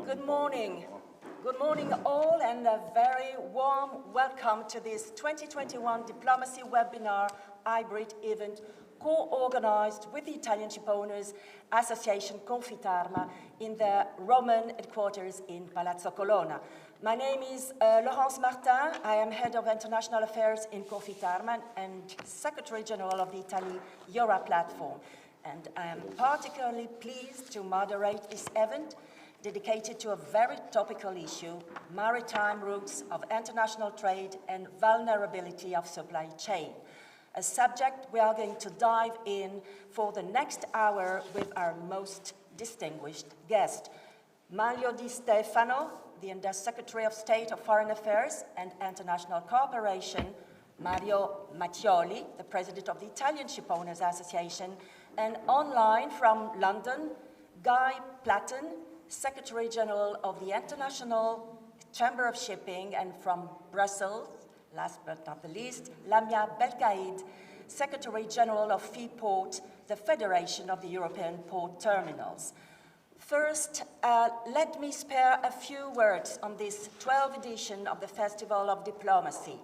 Good morning. Good morning all, and a very warm welcome to this 2021 Diplomacy Webinar hybrid event co-organized with the Italian Shipowners Association Confitarma in their Roman headquarters in Palazzo Colonna. My name is Laurence Martin. I am Head of International Affairs in Confitarma and Secretary General of the Italy Eura Platform. And I am particularly pleased to moderate this event dedicated to a very topical issue, maritime routes of international trade and vulnerability of supply chain. A subject we are going to dive in for the next hour with our most distinguished guest, Mario Di Stefano, the Under-Secretary of State of Foreign Affairs and International Cooperation, Mario Mattioli, the President of the Italian Shipowners Association, and online from London, Guy Platten, Secretary General of the International Chamber of Shipping, and from Brussels, last but not the least, Lamia Belkaid, Secretary General of FEPort, the Federation of the European Port Terminals. First, let me spare a few words on this 12th edition of the Festival of Diplomacy.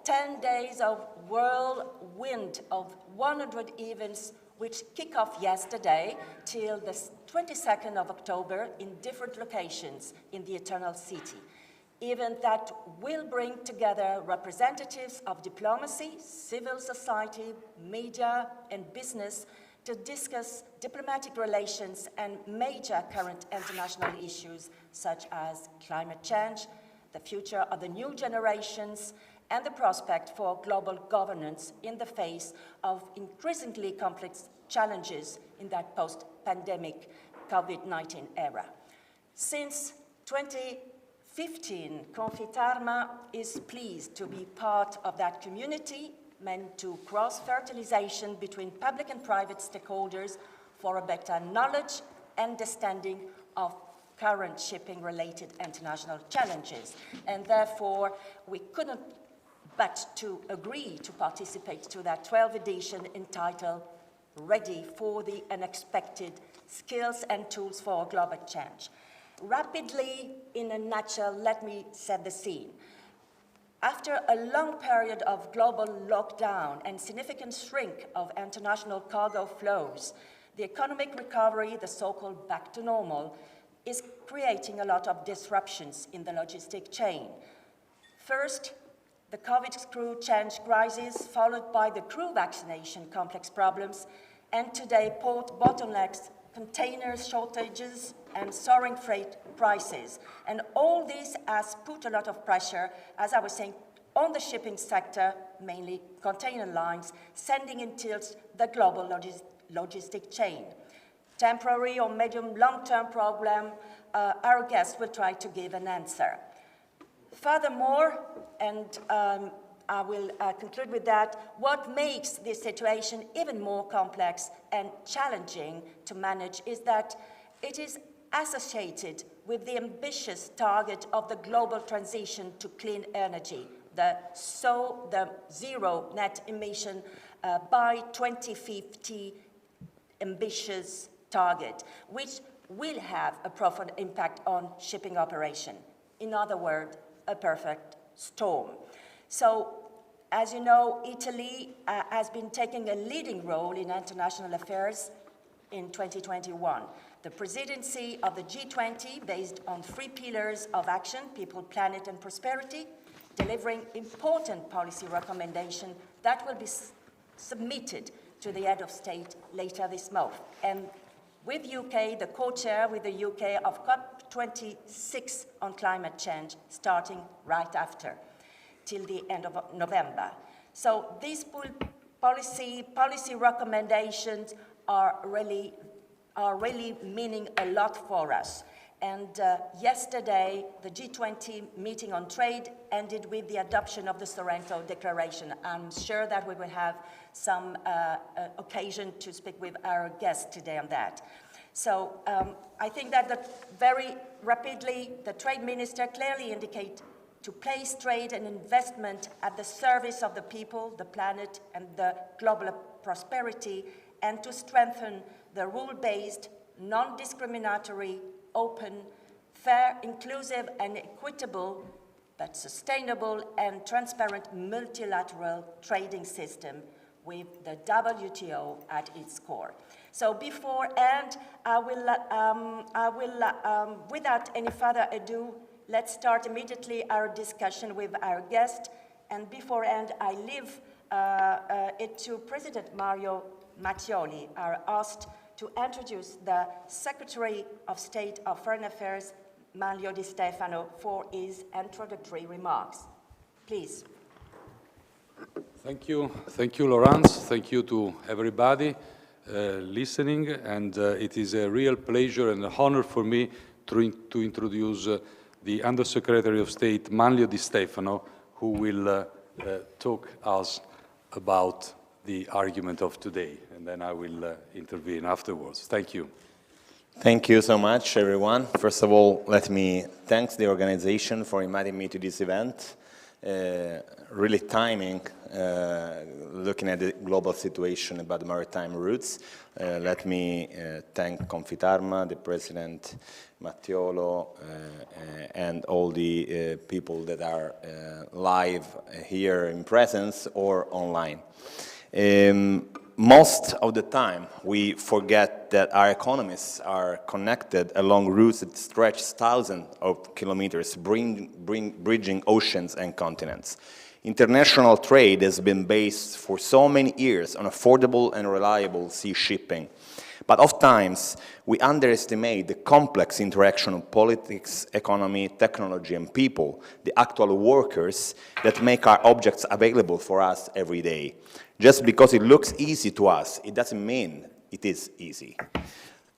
10 days of whirlwind of 100 events which kick off yesterday till the 22nd of October in different locations in the Eternal City. Event that will bring together representatives of diplomacy, civil society, media, and business to discuss diplomatic relations and major current international issues such as climate change, the future of the new generations, and the prospect for global governance in the face of increasingly complex challenges in that post-pandemic COVID-19 era. Since 2015, Confitarma is pleased to be part of that community meant to cross-fertilization between public and private stakeholders for a better knowledge and understanding of current shipping-related international challenges. And therefore, we couldn't but to agree to participate to that 12th edition entitled Ready for the Unexpected, Skills and Tools for Global Change. Rapidly, in a nutshell, let me set the scene. After a long period of global lockdown and significant shrink of international cargo flows, the economic recovery, the so-called back to normal, is creating a lot of disruptions in the logistic chain. First, the COVID crew change crisis, followed by the crew vaccination complex problems, and today port bottlenecks, container shortages, and soaring freight prices. And all this has put a lot of pressure, as I was saying, on the shipping sector, mainly container lines, sending in tilt the global logistic chain. Temporary or medium long-term problem, our guest will try to give an answer. Furthermore, and I will conclude with that, what makes this situation even more complex and challenging to manage is that it is associated with the ambitious target of the global transition to clean energy, the zero net emission by 2050 ambitious target, which will have a profound impact on shipping operation. In other words, a perfect storm. So, as you know, Italy has been taking a leading role in international affairs in 2021. The presidency of the G20, based on 3 pillars of action, people, planet, and prosperity, delivering important policy recommendations that will be submitted to the head of state later this month. And with UK, the co-chair with the UK of COP26 on climate change, starting right after, till the end of November. So these policy recommendations are really meaning a lot for us. And yesterday, the G20 meeting on trade ended with the adoption of the Sorrento Declaration. I'm sure that we will have some occasion to speak with our guests today on that. So I think that very rapidly, the trade minister clearly indicated to place trade and investment at the service of the people, the planet, and the global prosperity, and to strengthen the rule-based, non-discriminatory, open, fair, inclusive, and equitable, but sustainable and transparent multilateral trading system with the WTO at its core. So beforehand, without any further ado, let's start immediately our discussion with our guest. And beforehand, I leave it to President Mario Mattioli, our host, to introduce the Secretary of State of Foreign Affairs, Manlio Di Stefano, for his introductory remarks. Please. Thank you, Laurence. Thank you to everybody listening, and it is a real pleasure and an honor for me to introduce the Undersecretary of State, Manlio Di Stefano, who will talk us about the argument of today, and then I will intervene afterwards. Thank you. Thank you so much, everyone. First of all, let me thank the organization for inviting me to this event. Really timing, looking at the global situation about the maritime routes. Let me thank Confitarma, the President Mattiolo, and all the people that are live here in presence or online. Most of the time, we forget that our economies are connected along routes that stretch thousands of kilometers, bridging oceans and continents. International trade has been based for so many years on affordable and reliable sea shipping. But oftentimes, we underestimate the complex interaction of politics, economy, technology, and people, the actual workers that make our objects available for us every day. Just because it looks easy to us, it doesn't mean it is easy.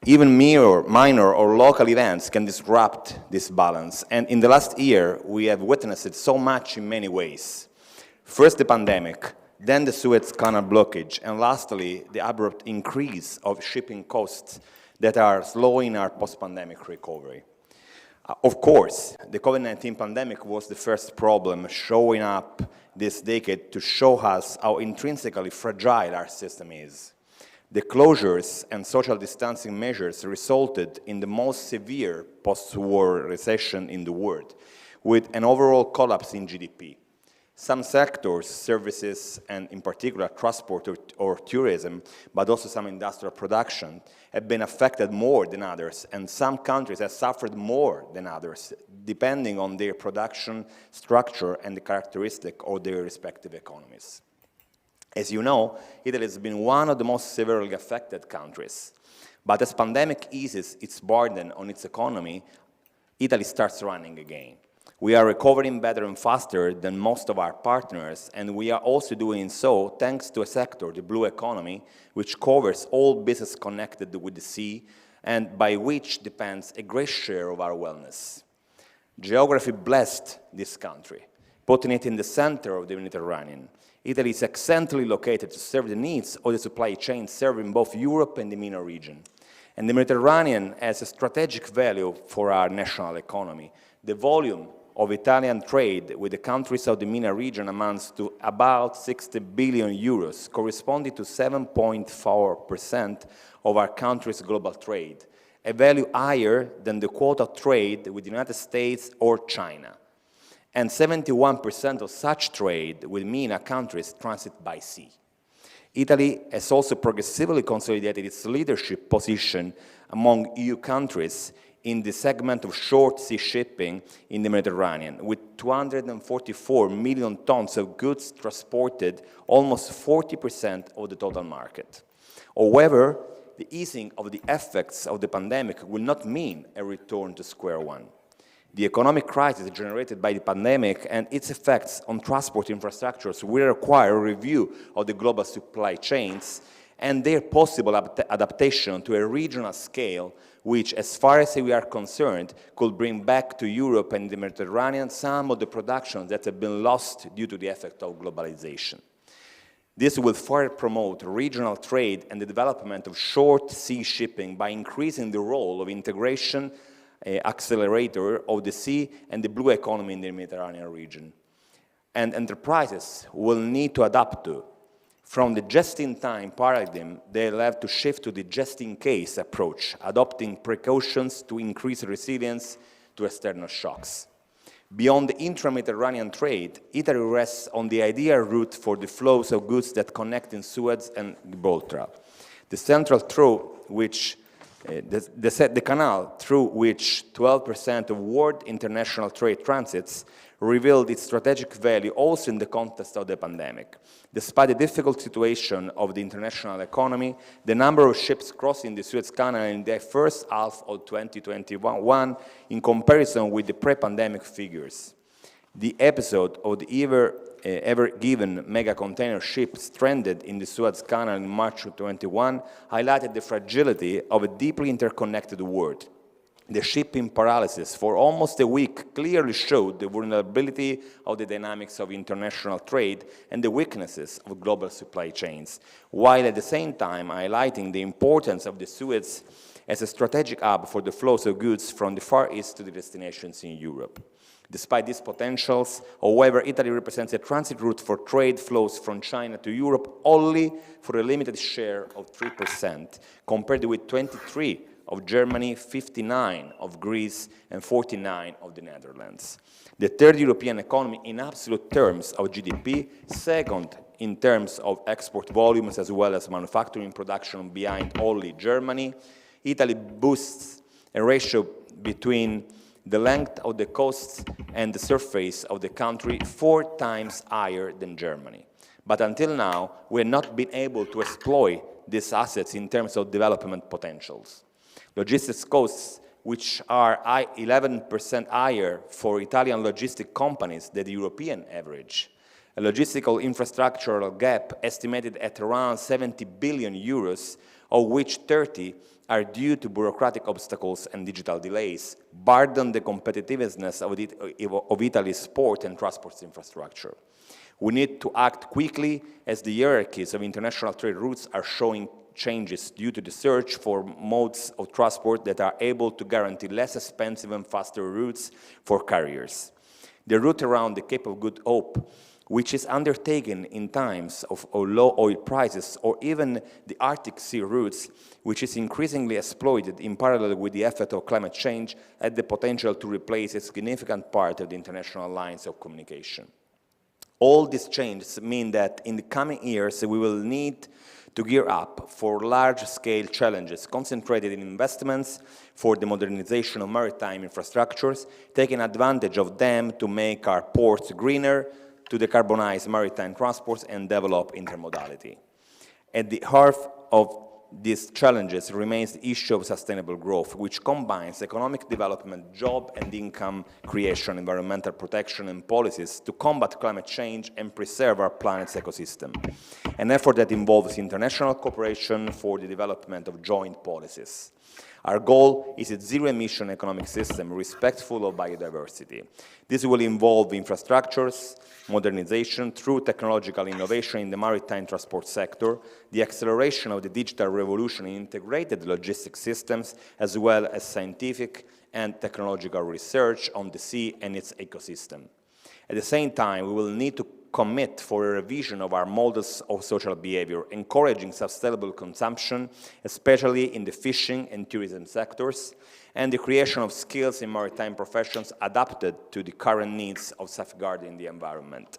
Even minor or local events can disrupt this balance. And in the last year, we have witnessed it so much in many ways. First, the pandemic, then the Suez Canal blockage, and lastly, the abrupt increase of shipping costs that are slowing our post-pandemic recovery. Of course, the COVID-19 pandemic was the first problem showing up this decade to show us how intrinsically fragile our system is. The closures and social distancing measures resulted in the most severe post-war recession in the world, with an overall collapse in GDP. Some sectors, services, and in particular transport or tourism, but also some industrial production, have been affected more than others, and some countries have suffered more than others, depending on their production structure and the characteristic of their respective economies. As you know, Italy has been one of the most severely affected countries. But as pandemic eases its burden on its economy, Italy starts running again. We are recovering better and faster than most of our partners, and we are also doing so thanks to a sector, the blue economy, which covers all business connected with the sea, and by which depends a great share of our wellness. Geography blessed this country, putting it in the center of the Mediterranean. Italy is excellently located to serve the needs of the supply chain serving both Europe and the MENA region. And the Mediterranean has a strategic value for our national economy. The volume of Italian trade with the countries of the MENA region amounts to about 60 billion euros, corresponding to 7.4% of our country's global trade, a value higher than the quota of trade with the United States or China. And 71% of such trade with MENA countries transit by sea. Italy has also progressively consolidated its leadership position among EU countries in the segment of short sea shipping in the Mediterranean, with 244 million tons of goods transported, almost 40% of the total market. However, the easing of the effects of the pandemic will not mean a return to square one. The economic crisis generated by the pandemic and its effects on transport infrastructures will require a review of the global supply chains and their possible adaptation to a regional scale which, as far as we are concerned, could bring back to Europe and the Mediterranean some of the production that have been lost due to the effect of globalization. This will further promote regional trade and the development of short sea shipping by increasing the role of integration accelerator of the sea and the blue economy in the Mediterranean region. And enterprises will need to adapt to. From the just-in-time paradigm, they'll have to shift to the just-in-case approach, adopting precautions to increase resilience to external shocks. Beyond the intra-Mediterranean trade, Italy rests on the ideal route for the flows of goods that connect in Suez and Gibraltar. The central through which the canal through which 12% of world international trade transits revealed its strategic value also in the context of the pandemic. Despite the difficult situation of the international economy, the number of ships crossing the Suez Canal in the first half of 2021 in comparison with the pre-pandemic figures. The episode of the Ever Given mega container ship stranded in the Suez Canal in March 2021 highlighted the fragility of a deeply interconnected world. The shipping paralysis for almost a week clearly showed the vulnerability of the dynamics of international trade and the weaknesses of global supply chains, while at the same time highlighting the importance of the Suez as a strategic hub for the flows of goods from the Far East to the destinations in Europe. Despite these potentials, however, Italy represents a transit route for trade flows from China to Europe only for a limited share of 3%, compared with 23% of Germany, 59% of Greece, and 49% of the Netherlands. The third European economy in absolute terms of GDP, second in terms of export volumes as well as manufacturing production behind only Germany, Italy boasts a ratio between the length of the coasts and the surface of the country 4 times higher than Germany. But until now, we have not been able to exploit these assets in terms of development potentials. Logistics costs, which are 11% higher for Italian logistic companies than the European average. A logistical infrastructural gap estimated at around 70 billion euros, of which 30 are due to bureaucratic obstacles and digital delays, burden the competitiveness of Italy's port and transport infrastructure. We need to act quickly as the hierarchies of international trade routes are showing changes due to the search for modes of transport that are able to guarantee less expensive and faster routes for carriers. The route around the Cape of Good Hope, which is undertaken in times of low oil prices, or even the Arctic Sea routes, which is increasingly exploited in parallel with the effort of climate change, had the potential to replace a significant part of the international lines of communication. All these changes mean that in the coming years we will need to gear up for large-scale challenges concentrated in investments for the modernization of maritime infrastructures, taking advantage of them to make our ports greener, to decarbonize maritime transports and develop intermodality. At the heart of these challenges remains the issue of sustainable growth, which combines economic development, job and income creation, environmental protection and policies to combat climate change and preserve our planet's ecosystem. An effort that involves international cooperation for the development of joint policies. Our goal is a zero-emission economic system respectful of biodiversity. This will involve infrastructures, modernization through technological innovation in the maritime transport sector, the acceleration of the digital revolution in integrated logistics systems, as well as scientific and technological research on the sea and its ecosystem. At the same time, we will need to commit for a revision of our models of social behavior, encouraging sustainable consumption, especially in the fishing and tourism sectors, and the creation of skills in maritime professions adapted to the current needs of safeguarding the environment.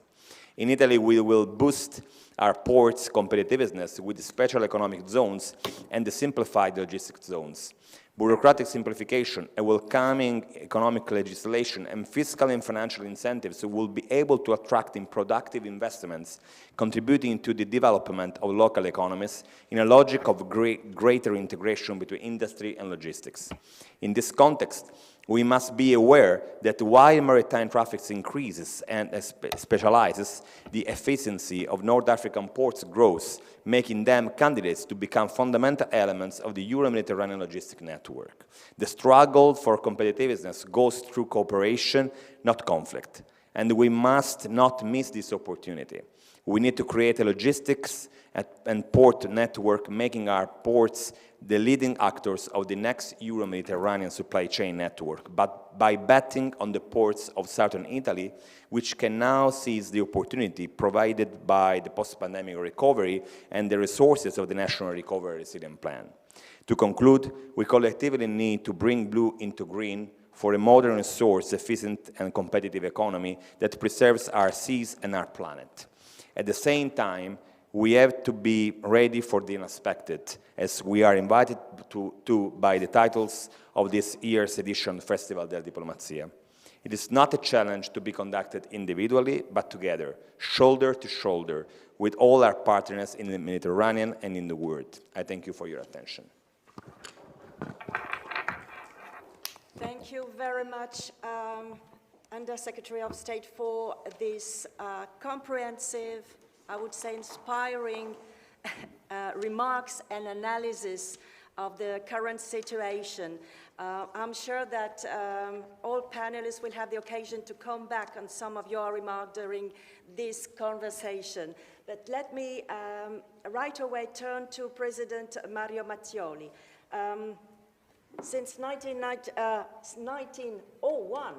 In Italy, we will boost our ports' competitiveness with the special economic zones and the simplified logistics zones. Bureaucratic simplification, a welcoming economic legislation, and fiscal and financial incentives will be able to attract productive investments, contributing to the development of local economies in a logic of greater integration between industry and logistics. In this context, we must be aware that while maritime traffic increases and specializes, the efficiency of North African ports grows, making them candidates to become fundamental elements of the Euro-Mediterranean logistic network. The struggle for competitiveness goes through cooperation, not conflict, and we must not miss this opportunity. We need to create a logistics and port network, making our ports the leading actors of the next Euro-Mediterranean supply chain network, but by betting on the ports of southern Italy, which can now seize the opportunity provided by the post-pandemic recovery and the resources of the National Recovery and Resilience Plan. To conclude, we collectively need to bring blue into green for a modern, resource efficient and competitive economy that preserves our seas and our planet. At the same time, we have to be ready for the unexpected, as we are invited to by the titles of this year's edition Festival della Diplomazia. It is not a challenge to be conducted individually, but together, shoulder to shoulder, with all our partners in the Mediterranean and in the world. I thank you for your attention. Thank you very much, Under Secretary of State, for this comprehensive, I would say inspiring remarks and analysis of the current situation. I'm sure that all panelists will have the occasion to come back on some of your remarks during this conversation. But let me right away turn to President Mario Mattioli. Since 1901,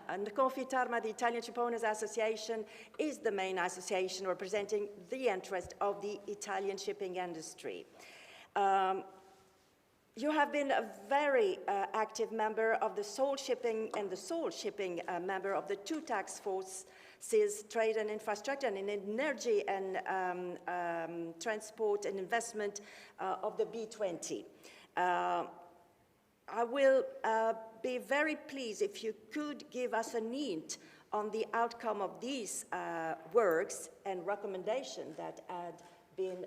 and the Confitarma, the Italian Shipowners Association, is the main association representing the interest of the Italian shipping industry. You have been a very active member of the sole shipping and the sole shipping member of the two task forces, trade and infrastructure, and in energy and transport and investment of the B20. I will be very pleased if you could give us a hint on the outcome of these works and recommendations that had been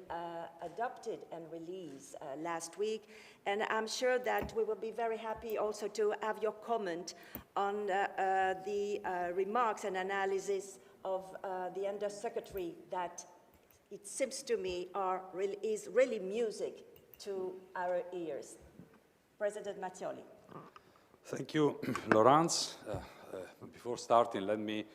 adopted and released last week. And I'm sure that we will be very happy also to have your comment on the remarks and analysis of the Undersecretary that it seems to me is really music to our ears. President Mattioli. Thank you, Laurence. Before starting, let me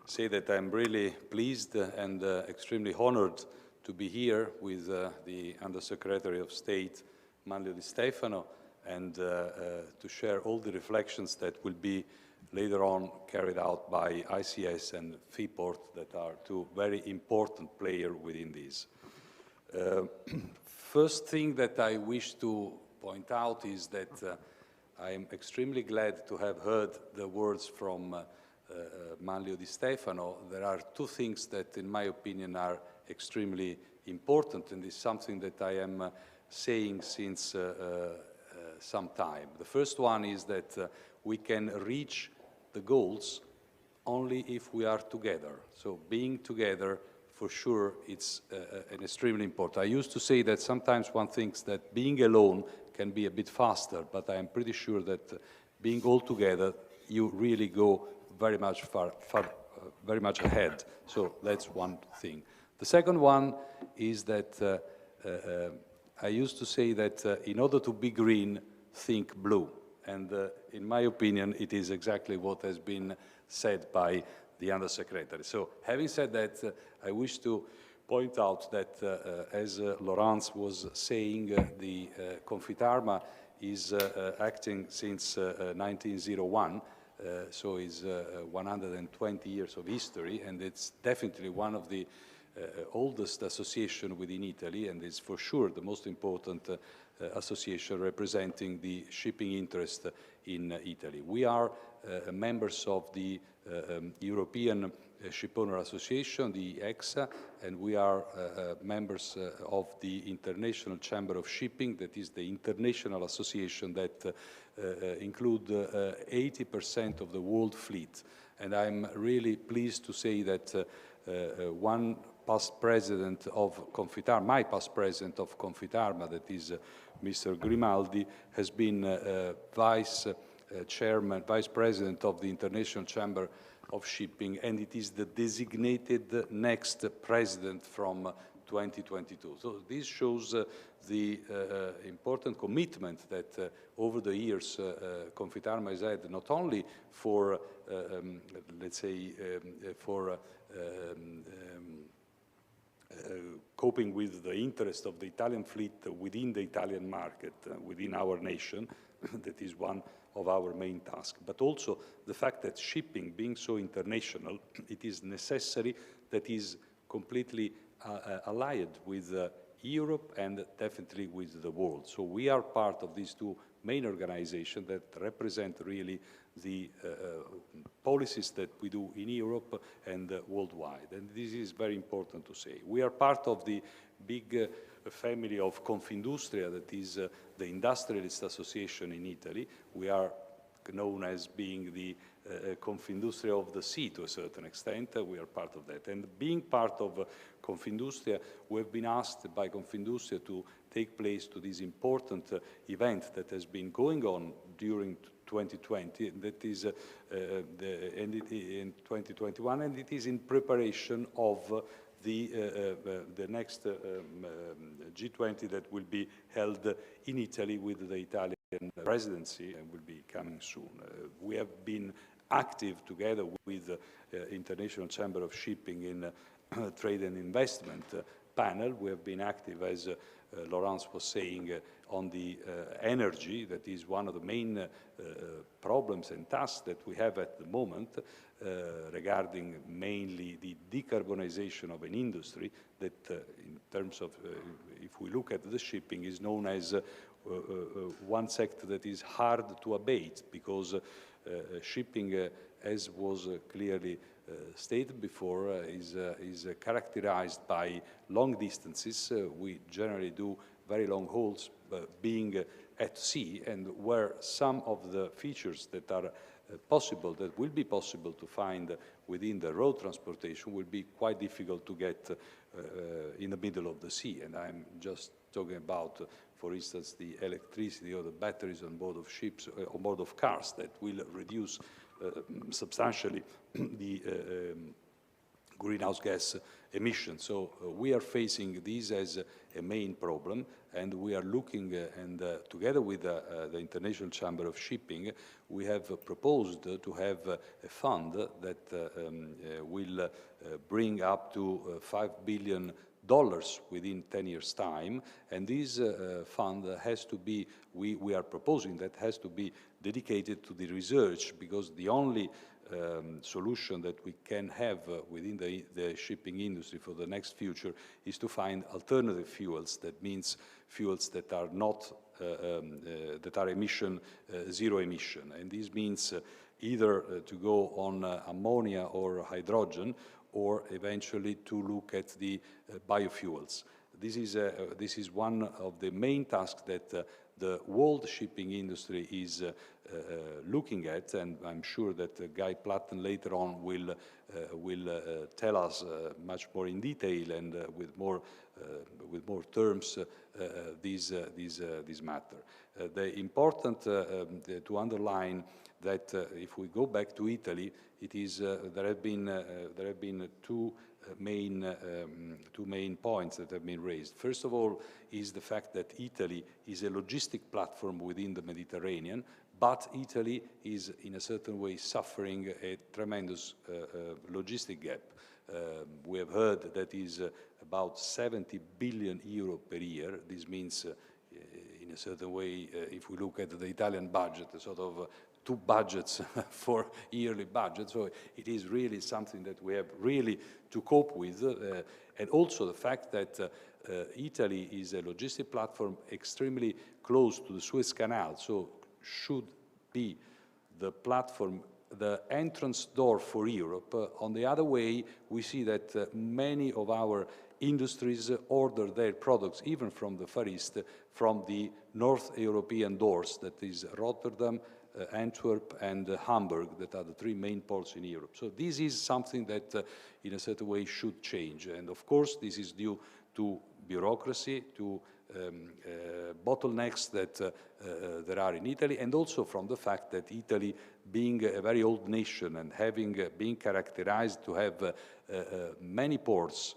say that I'm really pleased and extremely honored to be here with the Undersecretary of State, Manlio Di Stefano, and to share all the reflections that will be later on carried out by ICS and Freeport, that are two very important players within this. First thing that I wish to point out is that I'm extremely glad to have heard the words from Manlio Di Stefano. There are two things that, in my opinion, are extremely important, and is something that I am saying since some time. The first one is that we can reach the goals only if we are together. So being together, for sure, it's an extremely important. I used to say that sometimes one thinks that being alone can be a bit faster, but I am pretty sure that being all together, you really go very much very much ahead. So that's one thing. The second one is that I used to say that in order to be green, think blue. And in my opinion, it is exactly what has been said by the Undersecretary. So having said that, I wish to point out that, as Laurence was saying, the Confitarma is acting since 1901, so it's 120 years of history, and it's definitely one of the oldest association within Italy, and is for sure the most important association representing the shipping interest in Italy. We are members of the European Shipowner Association, the EXA, and we are members of the International Chamber of Shipping, that is the international association that include 80% of the world fleet. And I'm really pleased to say that one past president of Confitarma, my past president of Confitarma, that is Mr. Grimaldi, has been vice president of the International Chamber of Shipping, and it is the designated next president from 2022. So this shows the important commitment that over the years Confitarma has had, not only for, let's say, for coping with the interest of the Italian fleet within the Italian market, within our nation. That is one of our main tasks. But also the fact that shipping, being so international, it is necessary that is completely allied with Europe and definitely with the world. So we are part of these two main organizations that represent really the policies that we do in Europe and worldwide. And this is very important to say. We are part of the big family of Confindustria, that is the Industrialist Association in Italy. We are known as being the Confindustria of the sea to a certain extent. We are part of that. And being part of Confindustria, we have been asked by Confindustria to take place to this important event that has been going on during 2020, and that is in 2021, and it is in preparation of the next G20 that will be held in Italy with the Italian presidency and will be coming soon. We have been active together with the International Chamber of Shipping in Trade and Investment panel. We have been active, as Laurence was saying, on the energy. That is one of the main problems and tasks that we have at the moment regarding mainly the decarbonization of an industry that in terms of, if we look at the shipping, is known as one sector that is hard to abate, because shipping, as was clearly stated before, is characterized by long distances. We generally do very long hauls being at sea, and where some of the features that are possible, that will be possible to find within the road transportation, will be quite difficult to get in the middle of the sea. And I'm just talking about, for instance, the electricity or the batteries on board of ships, on board of cars, that will reduce substantially the greenhouse gas emissions. So we are facing this as a main problem, and we are looking, and together with the International Chamber of Shipping, we have proposed to have a fund that will bring up to $5 billion within 10 years' time, and this fund has to be, we are proposing that has to be dedicated to the research, because the only solution that we can have within the shipping industry for the next future is to find alternative fuels. That means fuels that are not that are zero emission, and this means either to go on ammonia or hydrogen, or eventually to look at the biofuels. This is one of the main tasks that the world shipping industry is looking at, and I'm sure that Guy Platten later on will tell us much more in detail and with more terms this matter. The important to underline that if we go back to Italy, it is there have been two main points that have been raised. First of all is the fact that Italy is a logistic platform within the Mediterranean, but Italy is in a certain way suffering a tremendous logistic gap. We have heard that is about 70 billion euro per year. This means in a certain way, if we look at the Italian budget, a sort of two budgets for yearly budget. So it is really something that we have really to cope with. And also the fact that Italy is a logistic platform extremely close to the Suez Canal, so should be the platform, the entrance door for Europe. On the other way, we see that many of our industries order their products, even from the Far East, from the North European doors, that is Rotterdam, Antwerp and Hamburg, that are the three main ports in Europe. So this is something that in a certain way should change. And of course, this is due to bureaucracy, to bottlenecks that there are in Italy, and also from the fact that Italy, being a very old nation and having been characterized to have many ports,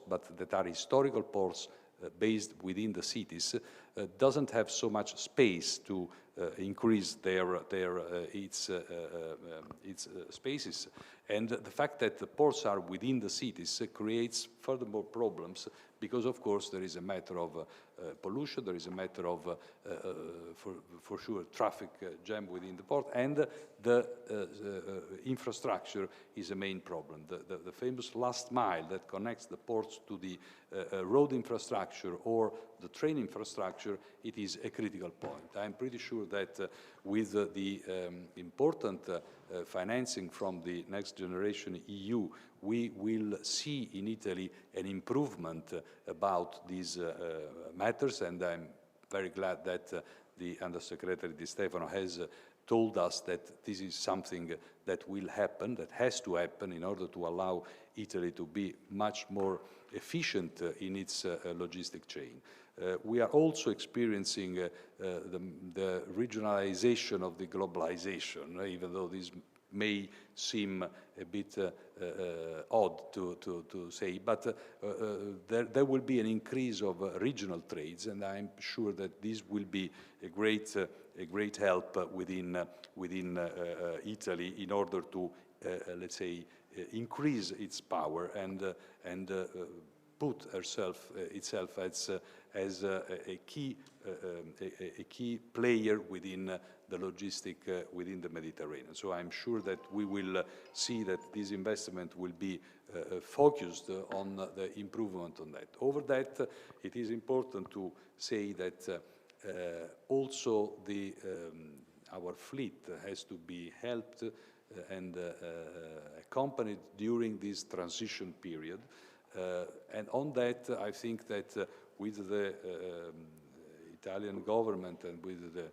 but that are historical ports based within the cities, doesn't have so much space to increase its spaces. And the fact that the ports are within the cities creates furthermore problems, because of course there is a matter of pollution, there is a matter of, for sure, traffic jam within the port, and the infrastructure is a main problem. The famous last mile that connects the ports to the road infrastructure or the train infrastructure, it is a critical point. I'm pretty sure that with the important financing from the Next Generation EU, we will see in Italy an improvement about these matters, and I'm very glad that the Undersecretary Di Stefano has told us that this is something that will happen, that has to happen in order to allow Italy to be much more efficient in its logistic chain. We are also experiencing the regionalization of the globalization, even though this may seem a bit odd to say, but there will be an increase of regional trades, and I'm sure that this will be a great help within Italy in order to, let's say, increase its power and put itself as a key player within the logistic within the Mediterranean. So I'm sure that we will see that this investment will be focused on the improvement on that. Over that, it is important to say that also our fleet has to be helped and accompanied during this transition period. And on that, I think that with the Italian government and with the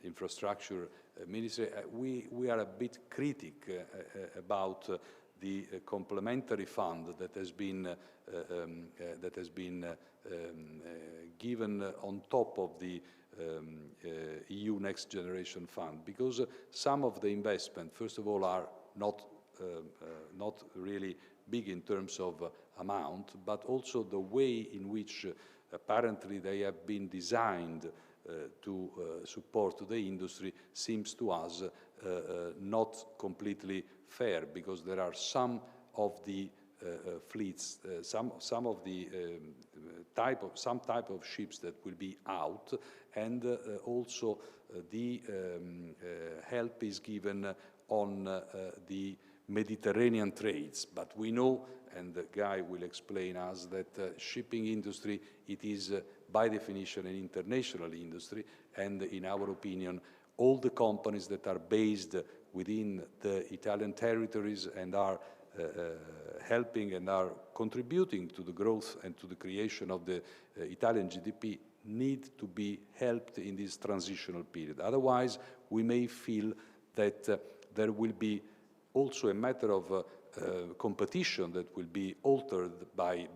infrastructure ministry, we are a bit critic about the complementary fund that has been given on top of the EU Next Generation Fund, because some of the investment, first of all, are not really big in terms of amount, but also the way in which apparently they have been designed to support the industry seems to us not completely fair, because there are some of the fleets, some of the type of ships that will be out, and also the help is given on the Mediterranean trades. But we know, and the guy will explain us, that shipping industry, it is by definition an international industry, and in our opinion, all the companies that are based within the Italian territories and are helping and are contributing to the growth and to the creation of the Italian GDP need to be helped in this transitional period. Otherwise, we may feel that there will be also a matter of competition that will be altered by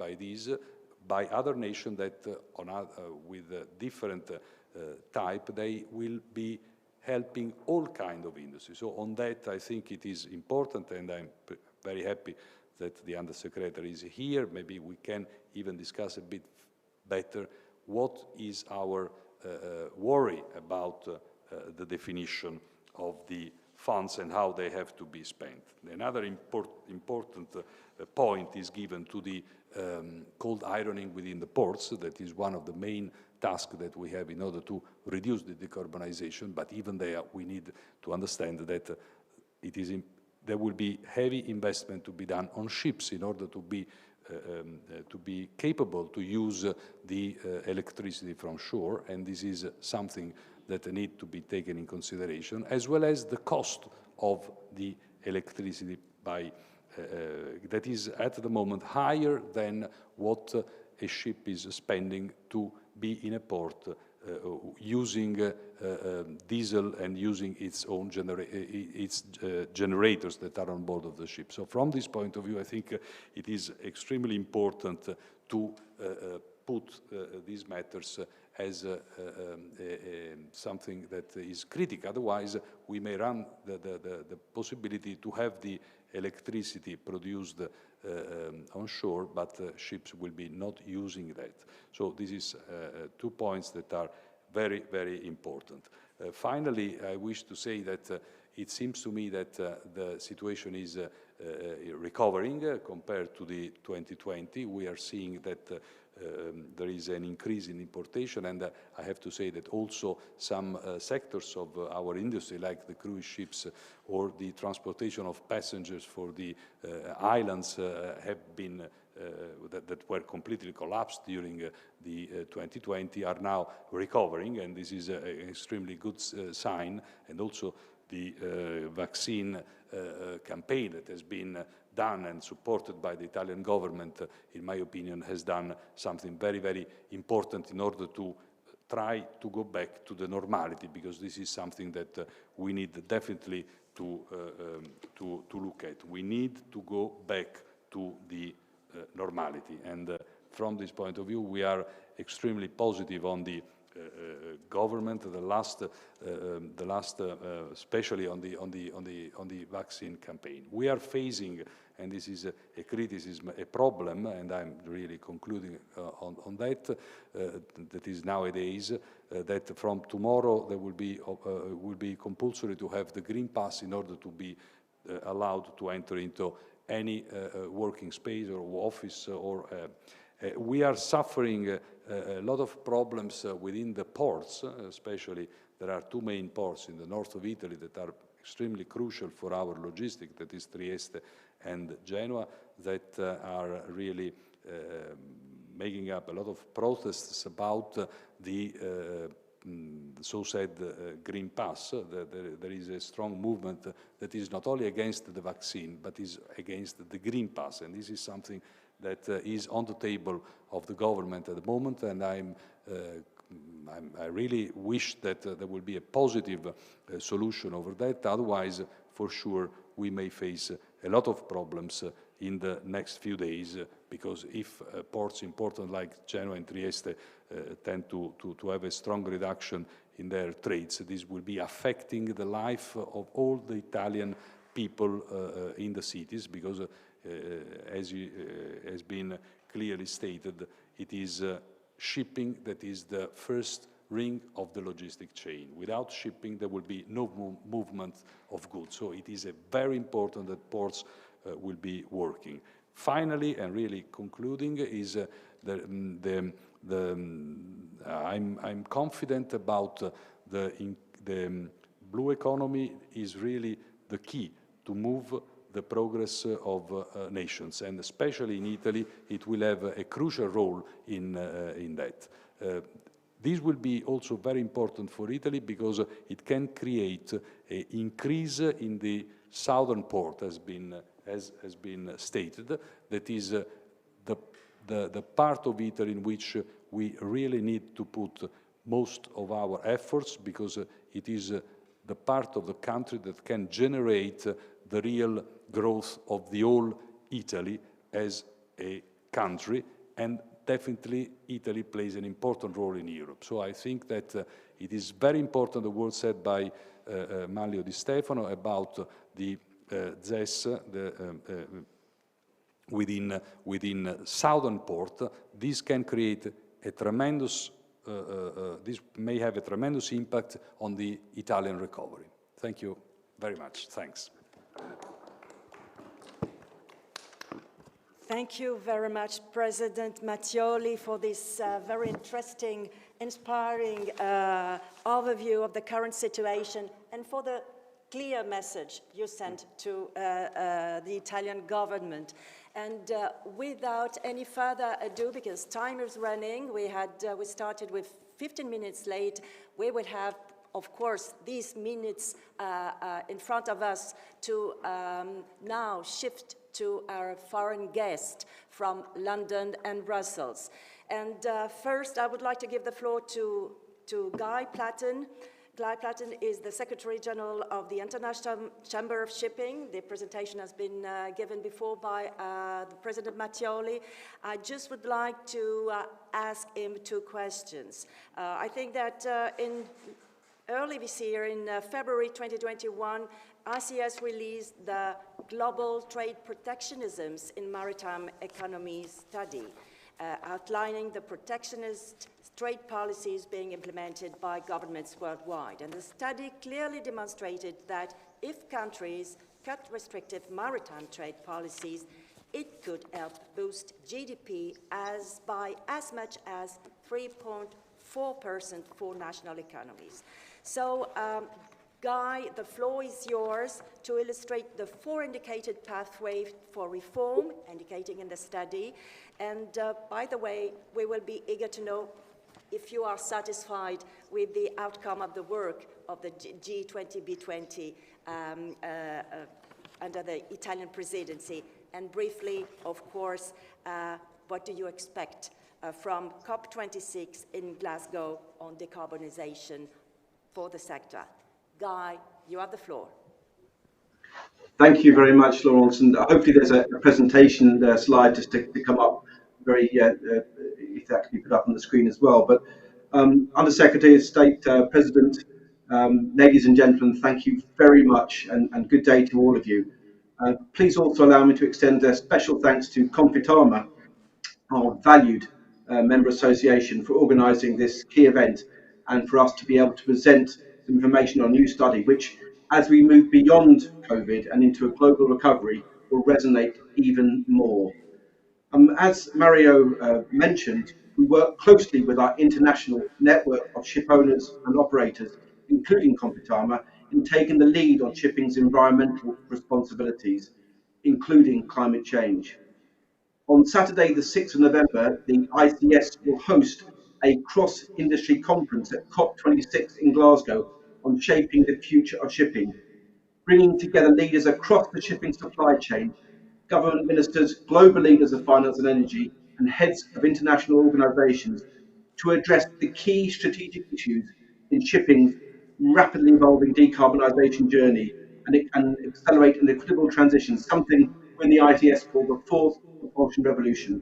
other nations that with different type, they will be helping all kinds of industries. So on that, I think it is important, and I'm very happy that the Undersecretary is here. Maybe we can even discuss a bit better what is our worry about the definition of the funds and how they have to be spent. Another important point is given to the cold ironing within the ports. That is one of the main tasks that we have in order to reduce the decarbonization, but even there we need to understand that there will be heavy investment to be done on ships in order to be capable to use the electricity from shore, and this is something that need to be taken in consideration, as well as the cost of the electricity that is at the moment higher than what a ship is spending to be in a port using diesel and using its own generators that are on board of the ship. So from this point of view, I think it is extremely important to put these matters as something that is critical. Otherwise, we may run the possibility to have the electricity produced on shore, but ships will be not using that. So this is 2 points that are very, very important. Finally, I wish to say that it seems to me that the situation is recovering compared to the 2020. We are seeing that there is an increase in importation, and I have to say that also some sectors of our industry, like the cruise ships or the transportation of passengers for the islands, have been that were completely collapsed during the 2020, are now recovering, and this is an extremely good sign. And also the vaccine campaign that has been done and supported by the Italian government, in my opinion, has done something very, very important in order to try to go back to the normality, because this is something that we need definitely to look at. We need to go back to the normality, and from this point of view, we are extremely positive on the government. The last, especially on the vaccine campaign, we are facing, and this is a criticism, a problem, and I'm really concluding on that. That is nowadays that from tomorrow there will be compulsory to have the green pass in order to be allowed to enter into any working space or office. Or we are suffering a lot of problems within the ports, especially there are two main ports in the north of Italy that are extremely crucial for our logistics, that is Trieste and Genoa, that are really making up a lot of protests about the so-said green pass. There is a strong movement that is not only against the vaccine, but is against the green pass, and this is something that is on the table of the government at the moment, and I really wish that there will be a positive solution over that. Otherwise, for sure, we may face a lot of problems in the next few days, because if ports important like Genoa and Trieste tend to have a strong reduction in their trades, this will be affecting the life of all the Italian people in the cities, because as has been clearly stated, it is shipping that is the first ring of the logistic chain. Without shipping, there will be no movement of goods. So it is very important that ports will be working. Finally, and really concluding, is I'm confident about the blue economy is really the key to move the progress of nations, and especially in Italy, it will have a crucial role in that. This will be also very important for Italy, because it can create an increase in the southern port, has been stated. That is the part of Italy in which we really need to put most of our efforts, because it is the part of the country that can generate the real growth of the whole Italy as a country, and definitely Italy plays an important role in Europe. So I think that it is very important, the word said by Manlio Di Stefano about the ZES within southern port. This can create a tremendous, this may have a tremendous impact on the Italian recovery. Thank you very much. Thanks. Thank you very much, President Mattioli, for this very interesting, inspiring overview of the current situation, and for the clear message you sent to the Italian government. And without any further ado, because time is running, we started with 15 minutes late. We will have, of course, these minutes in front of us to now shift to our foreign guest from London and Brussels. And first, I would like to give the floor to Guy Platten. Guy Platten is the Secretary General of the International Chamber of Shipping. The presentation has been given before by the President Mattioli. I just would like to ask him two questions. I think that early this year, in February 2021, ICS released the Global Trade Protectionisms in Maritime Economy study. outlining the protectionist trade policies being implemented by governments worldwide. And the study clearly demonstrated that if countries cut restrictive maritime trade policies, it could help boost GDP by as much as 3.4% for national economies. So, Guy, the floor is yours to illustrate the four indicated pathways for reform, indicating in the study. And by the way, we will be eager to know if you are satisfied with the outcome of the work of the G20, B20 under the Italian presidency. And briefly, of course, what do you expect from COP26 in Glasgow on decarbonization for the sector? Guy, you have the floor. Thank you very much, Laurence. And hopefully there's a presentation slide just to come up very, if that can be put up on the screen as well. But Under Secretary of State, President, ladies and gentlemen, thank you very much and good day to all of you. Please also allow me to extend a special thanks to Confitama, our valued member association, for organising this key event and for us to be able to present some information on a new study, which, as we move beyond COVID and into a global recovery, will resonate even more. As Mario mentioned, we work closely with our international network of ship owners and operators, including Confitama, in taking the lead on shipping's environmental responsibilities, including climate change. On Saturday, the 6th of November, the ICS will host a cross-industry conference at COP26 in Glasgow on shaping the future of shipping, bringing together leaders across the shipping supply chain, government ministers, global leaders of finance and energy, and heads of international organisations to address the key strategic issues in shipping's rapidly evolving decarbonisation journey and accelerate an equitable transition, something when the ITS called the fourth propulsion revolution.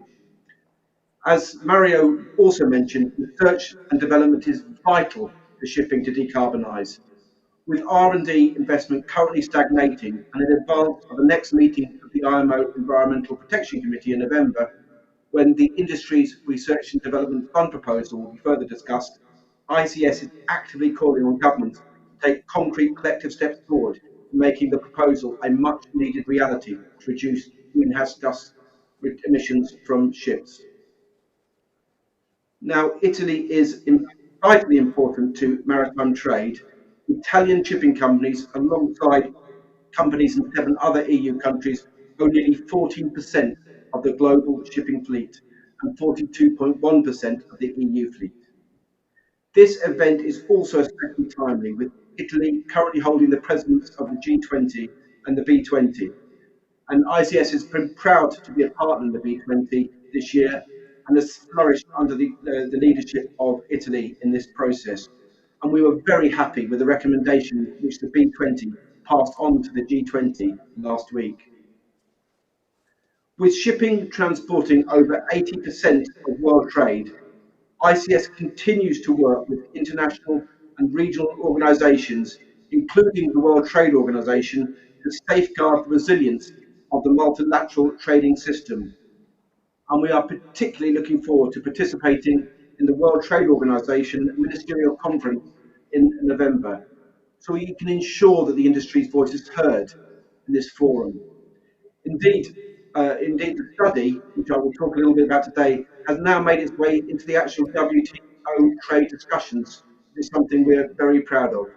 As Mario also mentioned, research and development is vital for shipping to decarbonise. With R&D investment currently stagnating and in advance of the next meeting of the IMO Environmental Protection Committee in November, when the industry's research and development fund proposal will be further discussed, ICS is actively calling on governments to take concrete collective steps forward in making the proposal a much needed reality to reduce greenhouse gas emissions from ships. Now, Italy is vitally important to maritime trade. Italian shipping companies, alongside companies in 7 other EU countries, own nearly 14% of the global shipping fleet and 42.1% of the EU fleet. This event is also especially timely, with Italy currently holding the presence of the G20 and the B20. And ICS has been proud to be a partner in the B20 this year and has flourished under the leadership of Italy in this process. And we were very happy with the recommendation which the B20 passed on to the G20 last week. With shipping transporting over 80% of world trade, ICS continues to work with international and regional organisations, including the World Trade Organization, to safeguard the resilience of the multilateral trading system. And we are particularly looking forward to participating in the World Trade Organization Ministerial Conference in November, so we can ensure that the industry's voice is heard in this forum. Indeed, the study, which I will talk a little bit about today, has now made its way into the actual WTO trade discussions. This is something we're very proud of.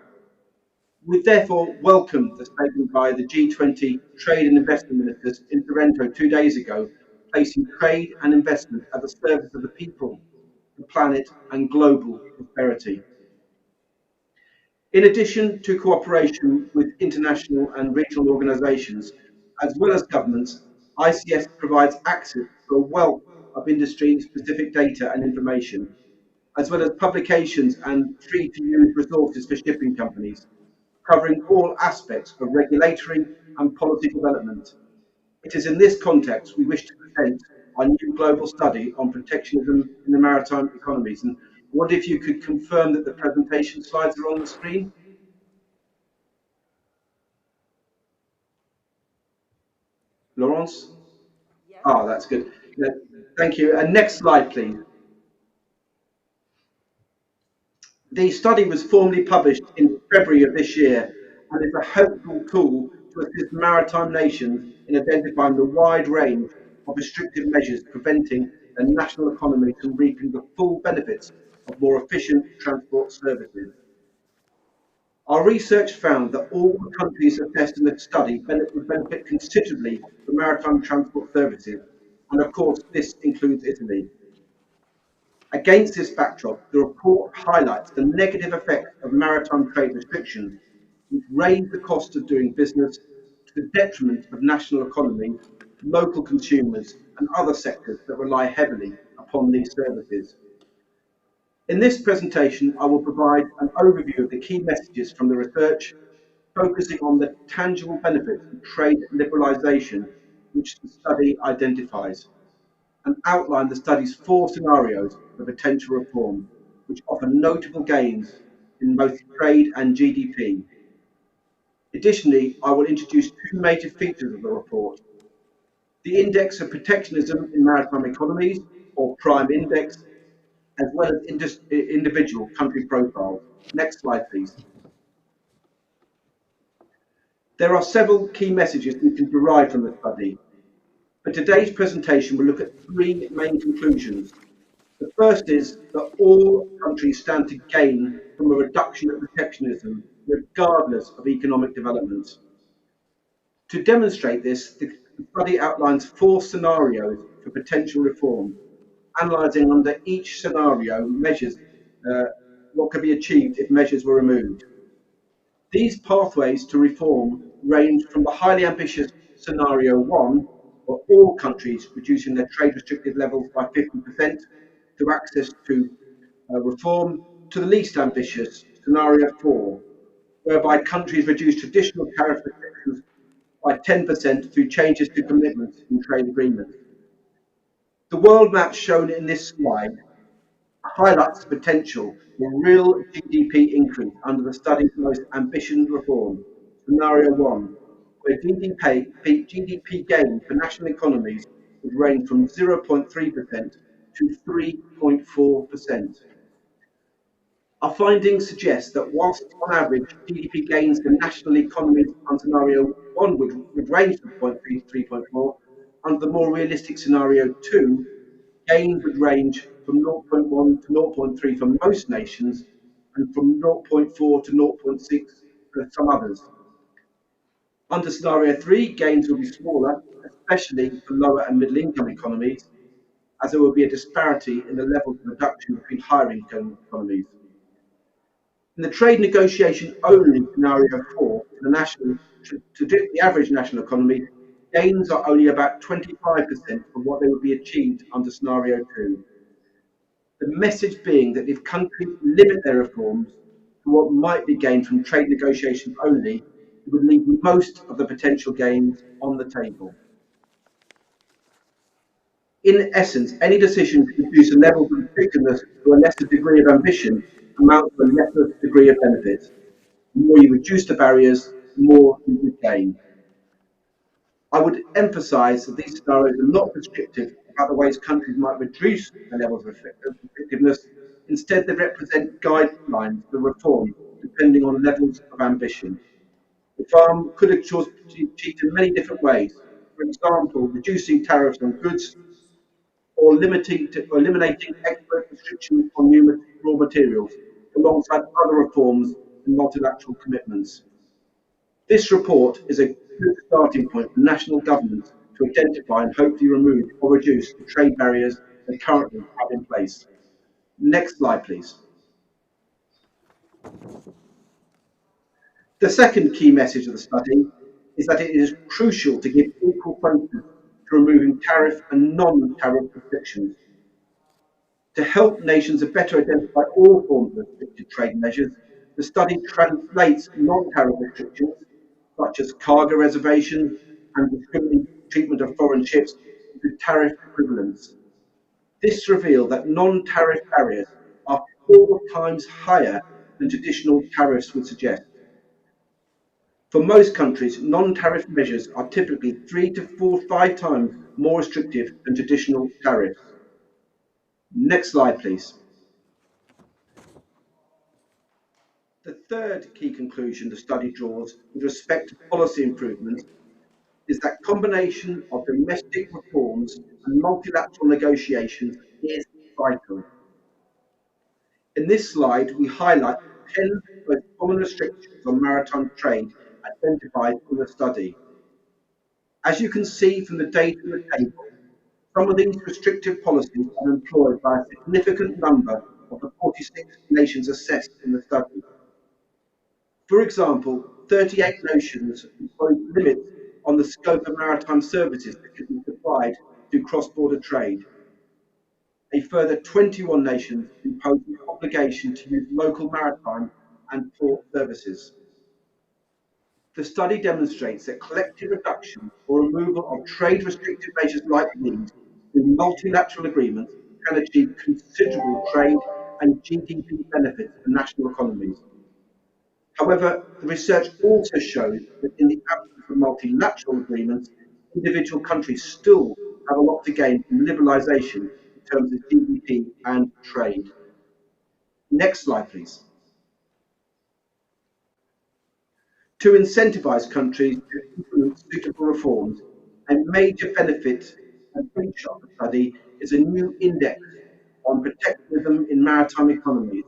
We therefore welcome the statement by the G20 Trade and Investment Ministers in Toronto 2 days ago, placing trade and investment at the service of the people, the planet, and global prosperity. In addition to cooperation with international and regional organisations, as well as governments, ICS provides access to a wealth of industry-specific data and information, as well as publications and free-to-use resources for shipping companies, covering all aspects of regulatory and policy development. It is in this context we wish to present our new global study on protectionism in the maritime economies. And I wonder if you could confirm that the presentation slides are on the screen. Laurence? Yes. Ah, that's good. Thank you. And next slide, please. The study was formally published in February of this year and is a helpful tool to assist maritime nations in identifying the wide range of restrictive measures preventing their national economies from reaping the full benefits of more efficient transport services. Our research found that all the countries assessed in the study would benefit considerably from maritime transport services, and of course this includes Italy. Against this backdrop, the report highlights the negative effects of maritime trade restrictions, which raise the cost of doing business to the detriment of national economies, local consumers, and other sectors that rely heavily upon these services. In this presentation, I will provide an overview of the key messages from the research, focusing on the tangible benefits of trade liberalisation, which the study identifies, and outline the study's 4 scenarios for potential reform, which offer notable gains in both trade and GDP. Additionally, I will introduce 2 major features of the report: the Index of Protectionism in Maritime Economies, or PRIME Index, as well as individual country profiles. Next slide, please. There are several key messages we can derive from the study. For today's presentation, we'll look at 3 main conclusions. The first is that all countries stand to gain from a reduction of protectionism, regardless of economic development. To demonstrate this, the study outlines 4 scenarios for potential reform, analysing under each scenario measures what could be achieved if measures were removed. These pathways to reform range from the highly ambitious scenario 1, where all countries reducing their trade restricted levels by 50% to access to reform, to the least ambitious scenario 4, whereby countries reduce traditional tariff restrictions by 10% through changes to commitments in trade agreements. The world map shown in this slide highlights the potential for real GDP increase under the study's most ambitious reform, scenario 1, where GDP gain for national economies would range from 0.3% to 3.4%. Our findings suggest that whilst on average GDP gains for national economies on scenario 1 would range from 0.3 to 3.4, under the more realistic scenario 2, gains would range from 0.1 to 0.3 for most nations and from 0.4 to 0.6 for some others. Under scenario 3, gains will be smaller, especially for lower and middle income economies, as there will be a disparity in the levels of reduction between higher income economies. In the trade negotiation only scenario 4, to the average national economy, gains are only about 25% of what they would be achieved under scenario 2. The message being that if countries limit their reforms to what might be gained from trade negotiations only, it would leave most of the potential gains on the table. In essence, any decision to reduce the levels of restrictiveness to a lesser degree of ambition amounts to a lesser degree of benefit. The more you reduce the barriers, the more you would gain. I would emphasise that these scenarios are not prescriptive about the ways countries might reduce the levels of restrictiveness. Instead, they represent guidelines for reform depending on levels of ambition. Reform could of course be achieved in many different ways. For example, reducing tariffs on goods, or eliminating export restrictions on new raw materials, alongside other reforms and multilateral commitments. This report is a good starting point for national governments to identify and hopefully remove or reduce the trade barriers they currently have in place. Next slide, please. The second key message of the study is that it is crucial to give equal focus to removing tariff and non-tariff restrictions. To help nations better identify all forms of restricted trade measures, the study translates non-tariff restrictions, such as cargo reservations and discriminatory treatment of foreign ships, into tariff equivalents. This revealed that non-tariff barriers are 4 times higher than traditional tariffs would suggest. For most countries, non-tariff measures are typically 3 to 5 times more restrictive than traditional tariffs. Next slide, please. The third key conclusion the study draws with respect to policy improvement is that combination of domestic reforms and multilateral negotiations is vital. In this slide, we highlight 10 most common restrictions on maritime trade identified in the study. As you can see from the data in the table, some of these restrictive policies are employed by a significant number of the 46 nations assessed in the study. For example, 38 nations impose limits on the scope of maritime services that can be supplied through cross-border trade. A further 21 nations impose an obligation to use local maritime and port services. The study demonstrates that collective reduction or removal of trade restrictive measures like these in multilateral agreements can achieve considerable trade and GDP benefits for national economies. However, the research also shows that in the absence of multilateral agreements, individual countries still have a lot to gain from liberalisation in terms of GDP and trade. Next slide, please. To incentivise countries to implement suitable reforms, a major benefit and feature of the study is a new index on protectionism in maritime economies,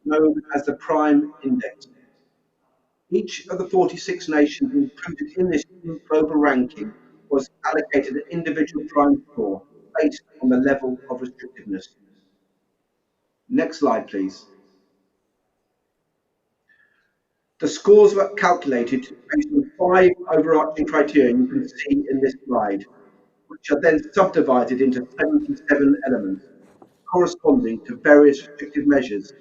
known as the Prime Index. Each of the 46 nations included in this new global ranking was allocated an individual prime score based on the level of restrictiveness. Next slide, please. The scores were calculated based on 5 overarching criteria you can see in this slide, which are then subdivided into 77 elements corresponding to various restrictive measures.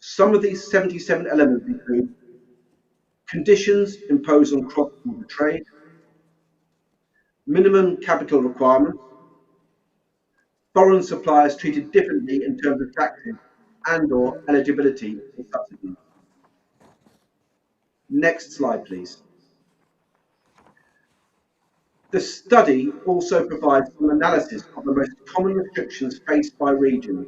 Some of these 77 elements include conditions imposed on cross-border trade, minimum capital requirements, foreign suppliers treated differently in terms of taxes and/or eligibility for subsidies. Next slide, please. The study also provides an analysis of the most common restrictions faced by regions.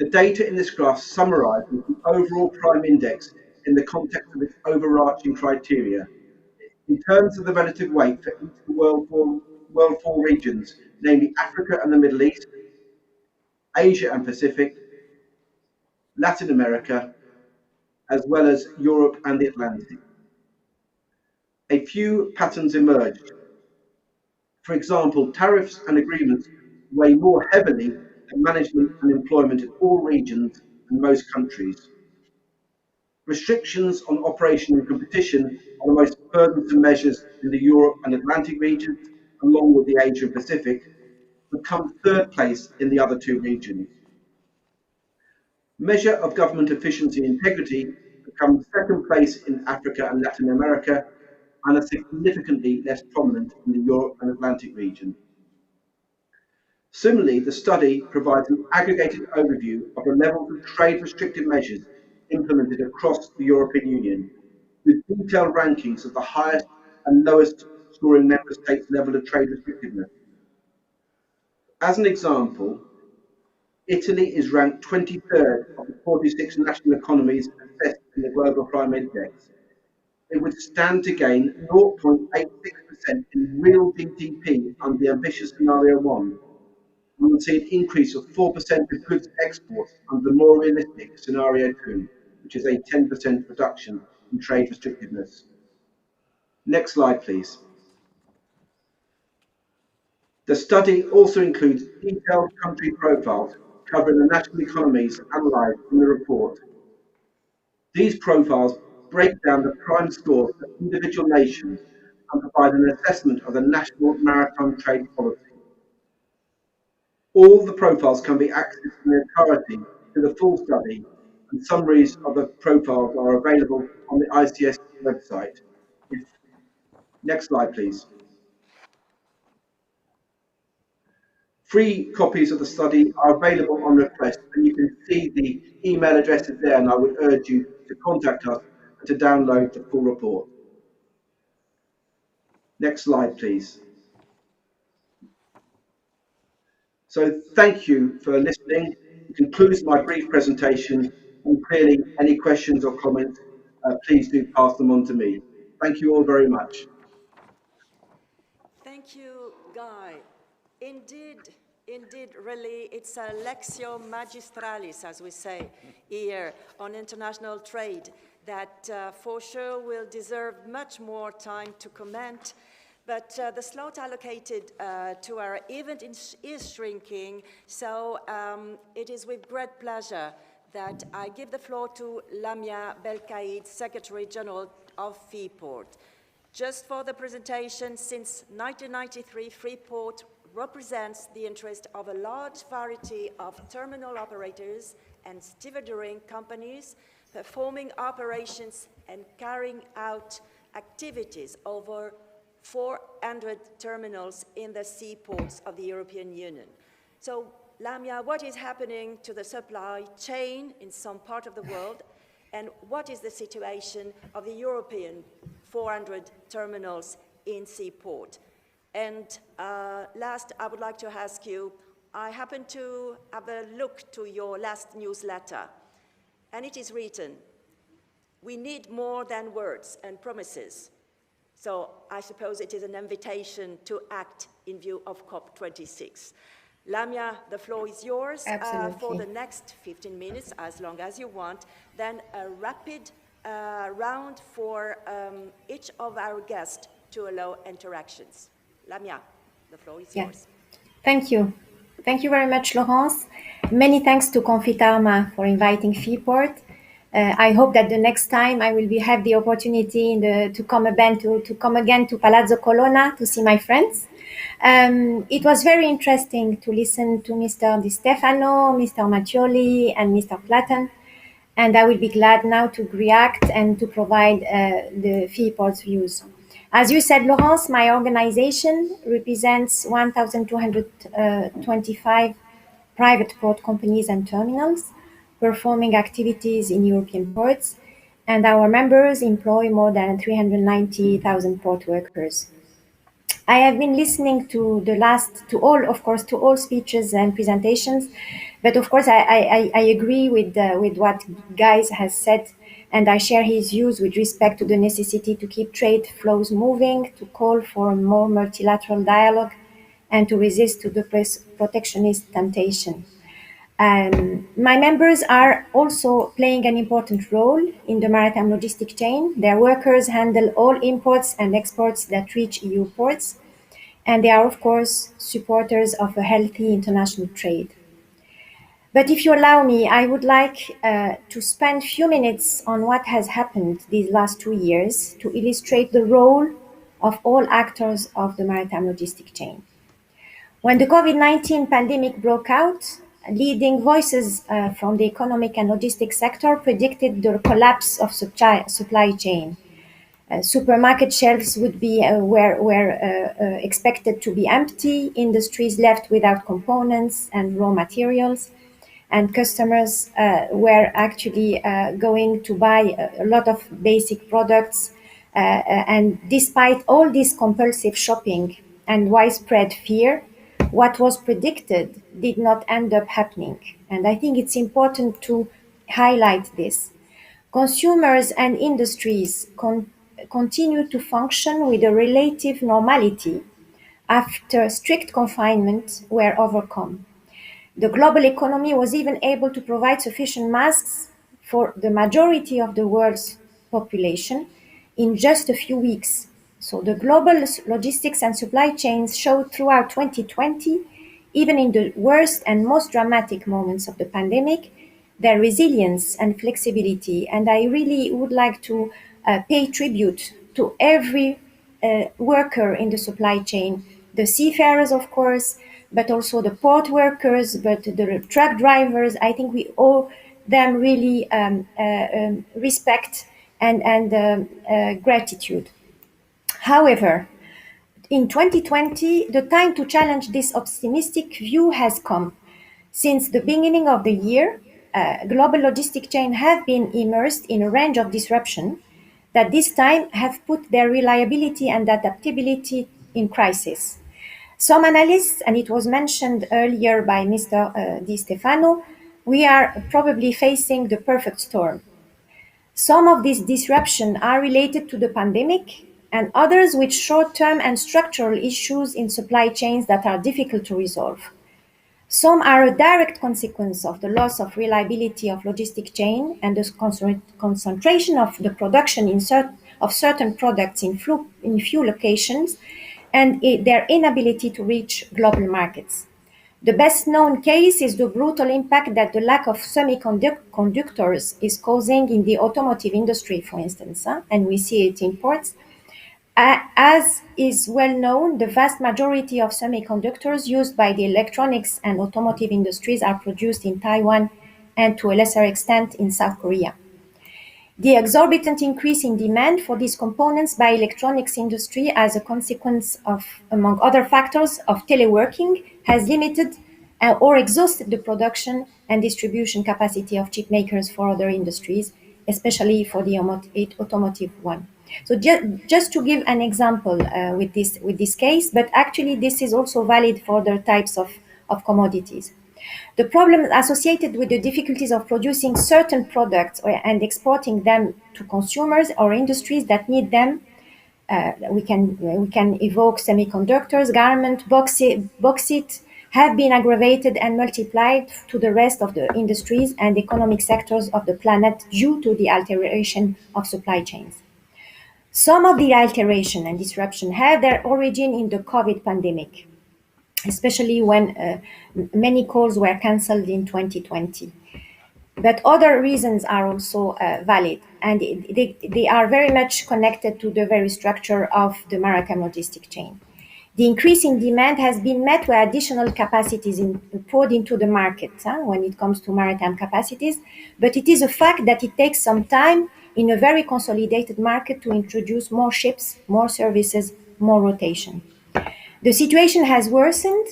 The data in this graph summarizes the overall prime index in the context of its overarching criteria. In terms of the relative weight for each of the World 4 regions, namely Africa and the Middle East, Asia and Pacific, Latin America, as well as Europe and the Atlantic. A few patterns emerged. For example, tariffs and agreements weigh more heavily than management and employment in all regions and most countries. Restrictions on operation and competition are the most burdensome measures in the Europe and Atlantic regions, along with the Asia and Pacific, but come third place in the other two regions. Measure of government efficiency and integrity becomes second place in Africa and Latin America, and are significantly less prominent in the Europe and Atlantic region. Similarly, the study provides an aggregated overview of the levels of trade restrictive measures implemented across the European Union, with detailed rankings of the highest and lowest scoring member states' level of trade restrictiveness. As an example, Italy is ranked 23rd of the 46 national economies assessed in the Global Prime Index. It would stand to gain 0.86% in real GDP under the ambitious scenario 1. We would see an increase of 4% of goods exports under the more realistic scenario 2, which is a 10% reduction in trade restrictiveness. Next slide, please. The study also includes detailed country profiles covering the national economies analysed in the report. These profiles break down the prime scores for individual nations and provide an assessment of the national maritime trade policy. All the profiles can be accessed in their entirety to the full study, and summaries of the profiles are available on the ICS website. Next slide, please. Free copies of the study are available on request, and you can see the email addresses there, and I would urge you to contact us to download the full report. Next slide, please. So thank you for listening. It concludes my brief presentation, and clearly any questions or comments, please do pass them on to me. Thank you all very much. Thank you, Guy. Indeed, really, it's a lectio magistralis, as we say here, on international trade that for sure will deserve much more time to comment. But the slot allocated to our event is shrinking, so it is with great pleasure that I give the floor to Lamia Belkaïd, Secretary General of Freeport. Just for the presentation, since 1993, Freeport represents the interest of a large variety of terminal operators and stevedoring companies performing operations and carrying out activities over 400 terminals in the seaports of the European Union. So, Lamia, what is happening to the supply chain in some part of the world, and what is the situation of the European 400 terminals in seaport? And last, I would like to ask you, I happened to have a look to your last newsletter, and it is written, we need more than words and promises. So I suppose it is an invitation to act in view of COP26. Lamia, the floor is yours for the next 15 minutes, as long as you want. Then a rapid round for each of our guests to allow interactions. Lamia, the floor is yours. Thank you. Thank you very much, Laurence. Many thanks to Confitarma for inviting Freeport. I hope that the next time I will have the opportunity to come again to Palazzo Colonna to see my friends. It was very interesting to listen to Mr. Di Stefano, Mr. Mattioli, and Mr. Platten, and I will be glad now to react and to provide the Freeport's views. As you said, Laurence, my organization represents 1,225 private port companies and terminals performing activities in European ports, and our members employ more than 390,000 port workers. I have been listening to all speeches and presentations, but of course I agree with what Guy has said, and I share his views with respect to the necessity to keep trade flows moving, to call for more multilateral dialogue, and to resist to the protectionist temptation. My members are also playing an important role in the maritime logistic chain. Their workers handle all imports and exports that reach EU ports, and they are, of course, supporters of a healthy international trade. But if you allow me, I would like to spend a few minutes on what has happened these last 2 years to illustrate the role of all actors of the maritime logistic chain. When the COVID-19 pandemic broke out, leading voices from the economic and logistics sector predicted the collapse of supply chain. Supermarket shelves were expected to be empty, industries left without components and raw materials, and customers were actually going to buy a lot of basic products. And despite all this compulsive shopping and widespread fear, what was predicted did not end up happening. And I think it's important to highlight this. Consumers and industries continue to function with a relative normality after strict confinement were overcome. The global economy was even able to provide sufficient masks for the majority of the world's population in just a few weeks. So the global logistics and supply chains showed throughout 2020, even in the worst and most dramatic moments of the pandemic, their resilience and flexibility. And I really would like to pay tribute to every worker in the supply chain, the seafarers, of course, but also the port workers, but the truck drivers. I think we owe them really respect and gratitude. However, in 2020, the time to challenge this optimistic view has come. Since the beginning of the year, global logistic chains have been immersed in a range of disruption, that this time have put their reliability and adaptability in crisis. Some analysts, and it was mentioned earlier by Mr. Di Stefano, we are probably facing the perfect storm. Some of these disruptions are related to the pandemic, and others with short-term and structural issues in supply chains that are difficult to resolve. Some are a direct consequence of the loss of reliability of logistic chain and the concentration of the production of certain products in few locations and their inability to reach global markets. The best known case is the brutal impact that the lack of semiconductors is causing in the automotive industry, for instance, and we see it in ports. As is well known, the vast majority of semiconductors used by the electronics and automotive industries are produced in Taiwan and to a lesser extent in South Korea. The exorbitant increase in demand for these components by electronics industry as a consequence of, among other factors, of teleworking has limited or exhausted the production and distribution capacity of chip makers for other industries, especially for the automotive one. So just to give an example with this case, but actually this is also valid for other types of commodities. The problems associated with the difficulties of producing certain products and exporting them to consumers or industries that need them, we can evoke semiconductors, garment, bauxite, have been aggravated and multiplied to the rest of the industries and economic sectors of the planet due to the alteration of supply chains. Some of the alteration and disruption have their origin in the COVID pandemic, especially when many calls were cancelled in 2020. But other reasons are also valid, and they are very much connected to the very structure of the maritime logistic chain. The increase in demand has been met with additional capacities poured into the market when it comes to maritime capacities, but it is a fact that it takes some time in a very consolidated market to introduce more ships, more services, more rotation. The situation has worsened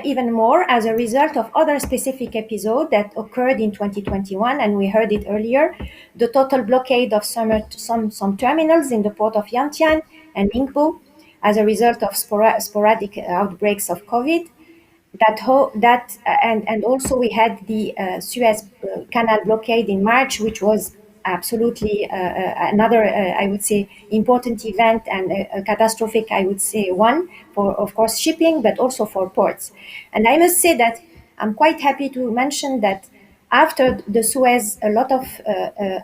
even more as a result of other specific episodes that occurred in 2021, and we heard it earlier, the total blockade of some terminals in the port of Yantian and Ningbo as a result of sporadic outbreaks of COVID. And also we had the Suez Canal blockade in March, which was absolutely another, I would say, important event and a catastrophic, I would say, one for, of course, shipping, but also for ports. And I must say that I'm quite happy to mention that after the Suez, a lot of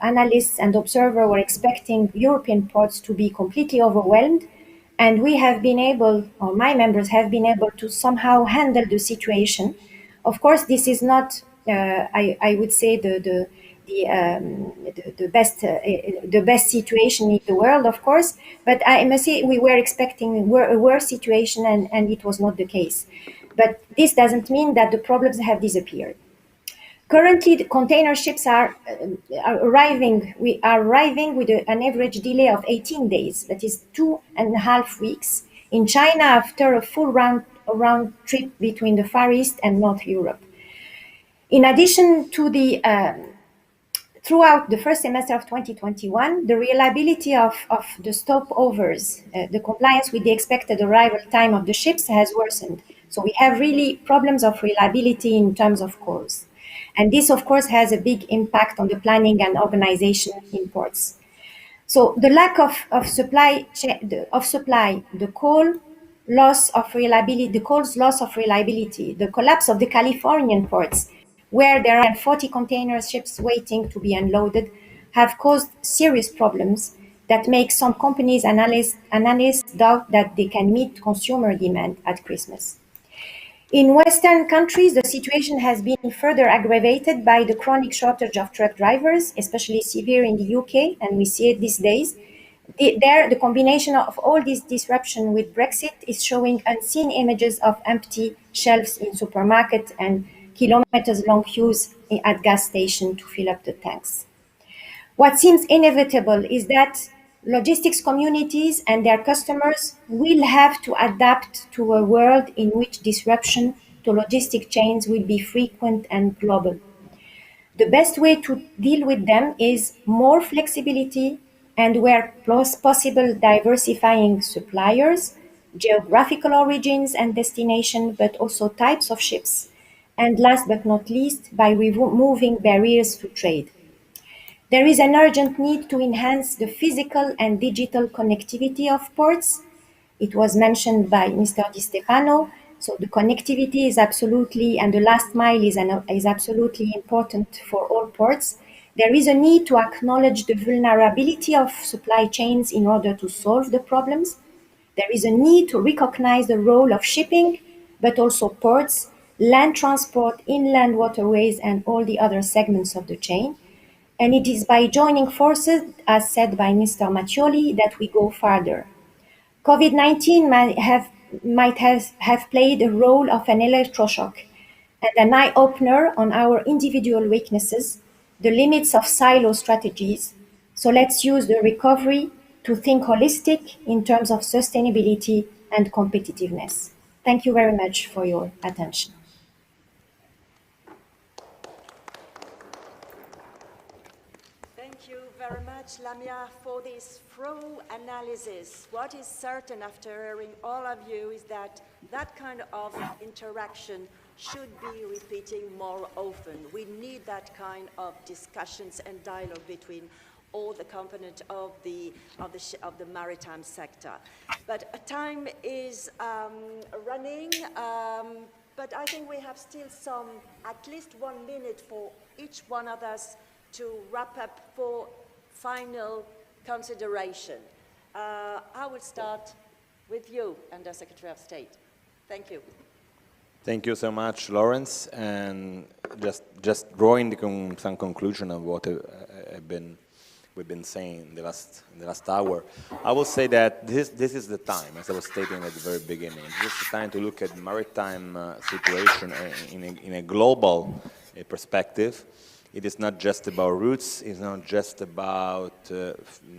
analysts and observers were expecting European ports to be completely overwhelmed. And we have been able, or my members have been able to somehow handle the situation. Of course, this is not, I would say, the best situation in the world, of course. But I must say we were expecting a worse situation, and it was not the case. But this doesn't mean that the problems have disappeared. Currently, the container ships are arriving. We are arriving with an average delay of 18 days, that is 2.5 weeks, in China after a full round trip between the Far East and North Europe. In addition to the throughout the first semester of 2021, the reliability of the stopovers, the compliance with the expected arrival time of the ships has worsened. So we have really problems of reliability in terms of calls. And this, of course, has a big impact on the planning and organization in ports. So the lack of supply, the coal's loss of reliability, the collapse of the Californian ports, where there are 40 container ships waiting to be unloaded, have caused serious problems that make some companies, analysts doubt that they can meet consumer demand at Christmas. In Western countries, the situation has been further aggravated by the chronic shortage of truck drivers, especially severe in the UK, and we see it these days. The combination of all this disruption with Brexit is showing unseen images of empty shelves in supermarkets and kilometers-long queues at gas stations to fill up the tanks. What seems inevitable is that logistics communities and their customers will have to adapt to a world in which disruption to logistic chains will be frequent and global. The best way to deal with them is more flexibility and where possible diversifying suppliers, geographical origins and destination, but also types of ships, and last but not least, by removing barriers to trade. There is an urgent need to enhance the physical and digital connectivity of ports. It was mentioned by Mr. Di Stefano. So the connectivity is absolutely, and the last mile is absolutely important for all ports. There is a need to acknowledge the vulnerability of supply chains in order to solve the problems. There is a need to recognize the role of shipping, but also ports, land transport, inland waterways, and all the other segments of the chain. And it is by joining forces, as said by Mr. Mattioli, that we go further. COVID-19 might have played a role of an electroshock and an eye-opener on our individual weaknesses, the limits of silo strategies. So let's use the recovery to think holistic in terms of sustainability and competitiveness. Thank you very much for your attention. Thank you very much, Lamia, for this thorough analysis. What is certain after hearing all of you is that that kind of interaction should be repeating more often. We need that kind of discussions and dialogue between all the components of the maritime sector. But time is running, but I think we have still at least 1 minute for each one of us to wrap up for final consideration. I will start with you, Under Secretary of State. Thank you. Thank you so much, Lawrence. And just drawing some conclusion of what we've been saying in the last hour, I will say that this is the time, as I was stating at the very beginning. This is the time to look at maritime situation in a global perspective. It is not just about routes, it's not just about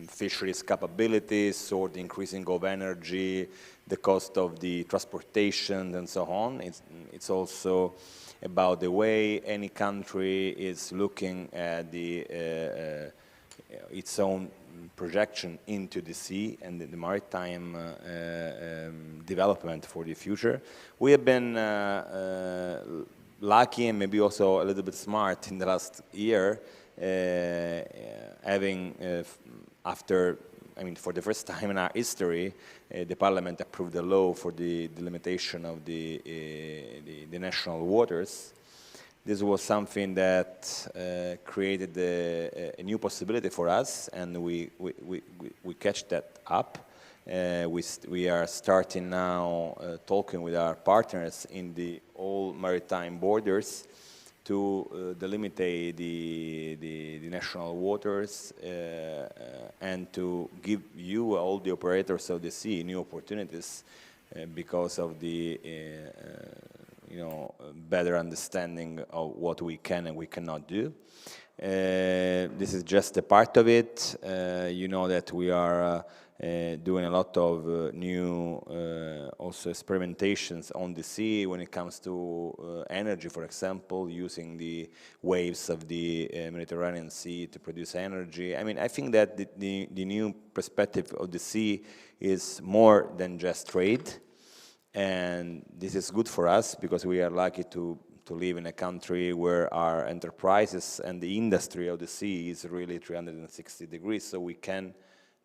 fisheries capabilities or the increasing of energy, the cost of the transportation and so on. It's also about the way any country is looking at its own projection into the sea and the maritime development for the future. We have been lucky and maybe also a little bit smart in the last year, having for the first time in our history, the Parliament approved a law for the delimitation of the national waters. This was something that created a new possibility for us, and we catch that up. We are starting now talking with our partners in the all maritime borders to delimit the national waters and to give you, all the operators of the sea, new opportunities because of the better understanding of what we can and we cannot do. This is just a part of it. You know that we are doing a lot of new also experimentations on the sea when it comes to energy, for example, using the waves of the Mediterranean Sea to produce energy. I think that the new perspective of the sea is more than just trade, and this is good for us because we are lucky to live in a country where our enterprises and the industry of the sea is really 360 degrees, so we can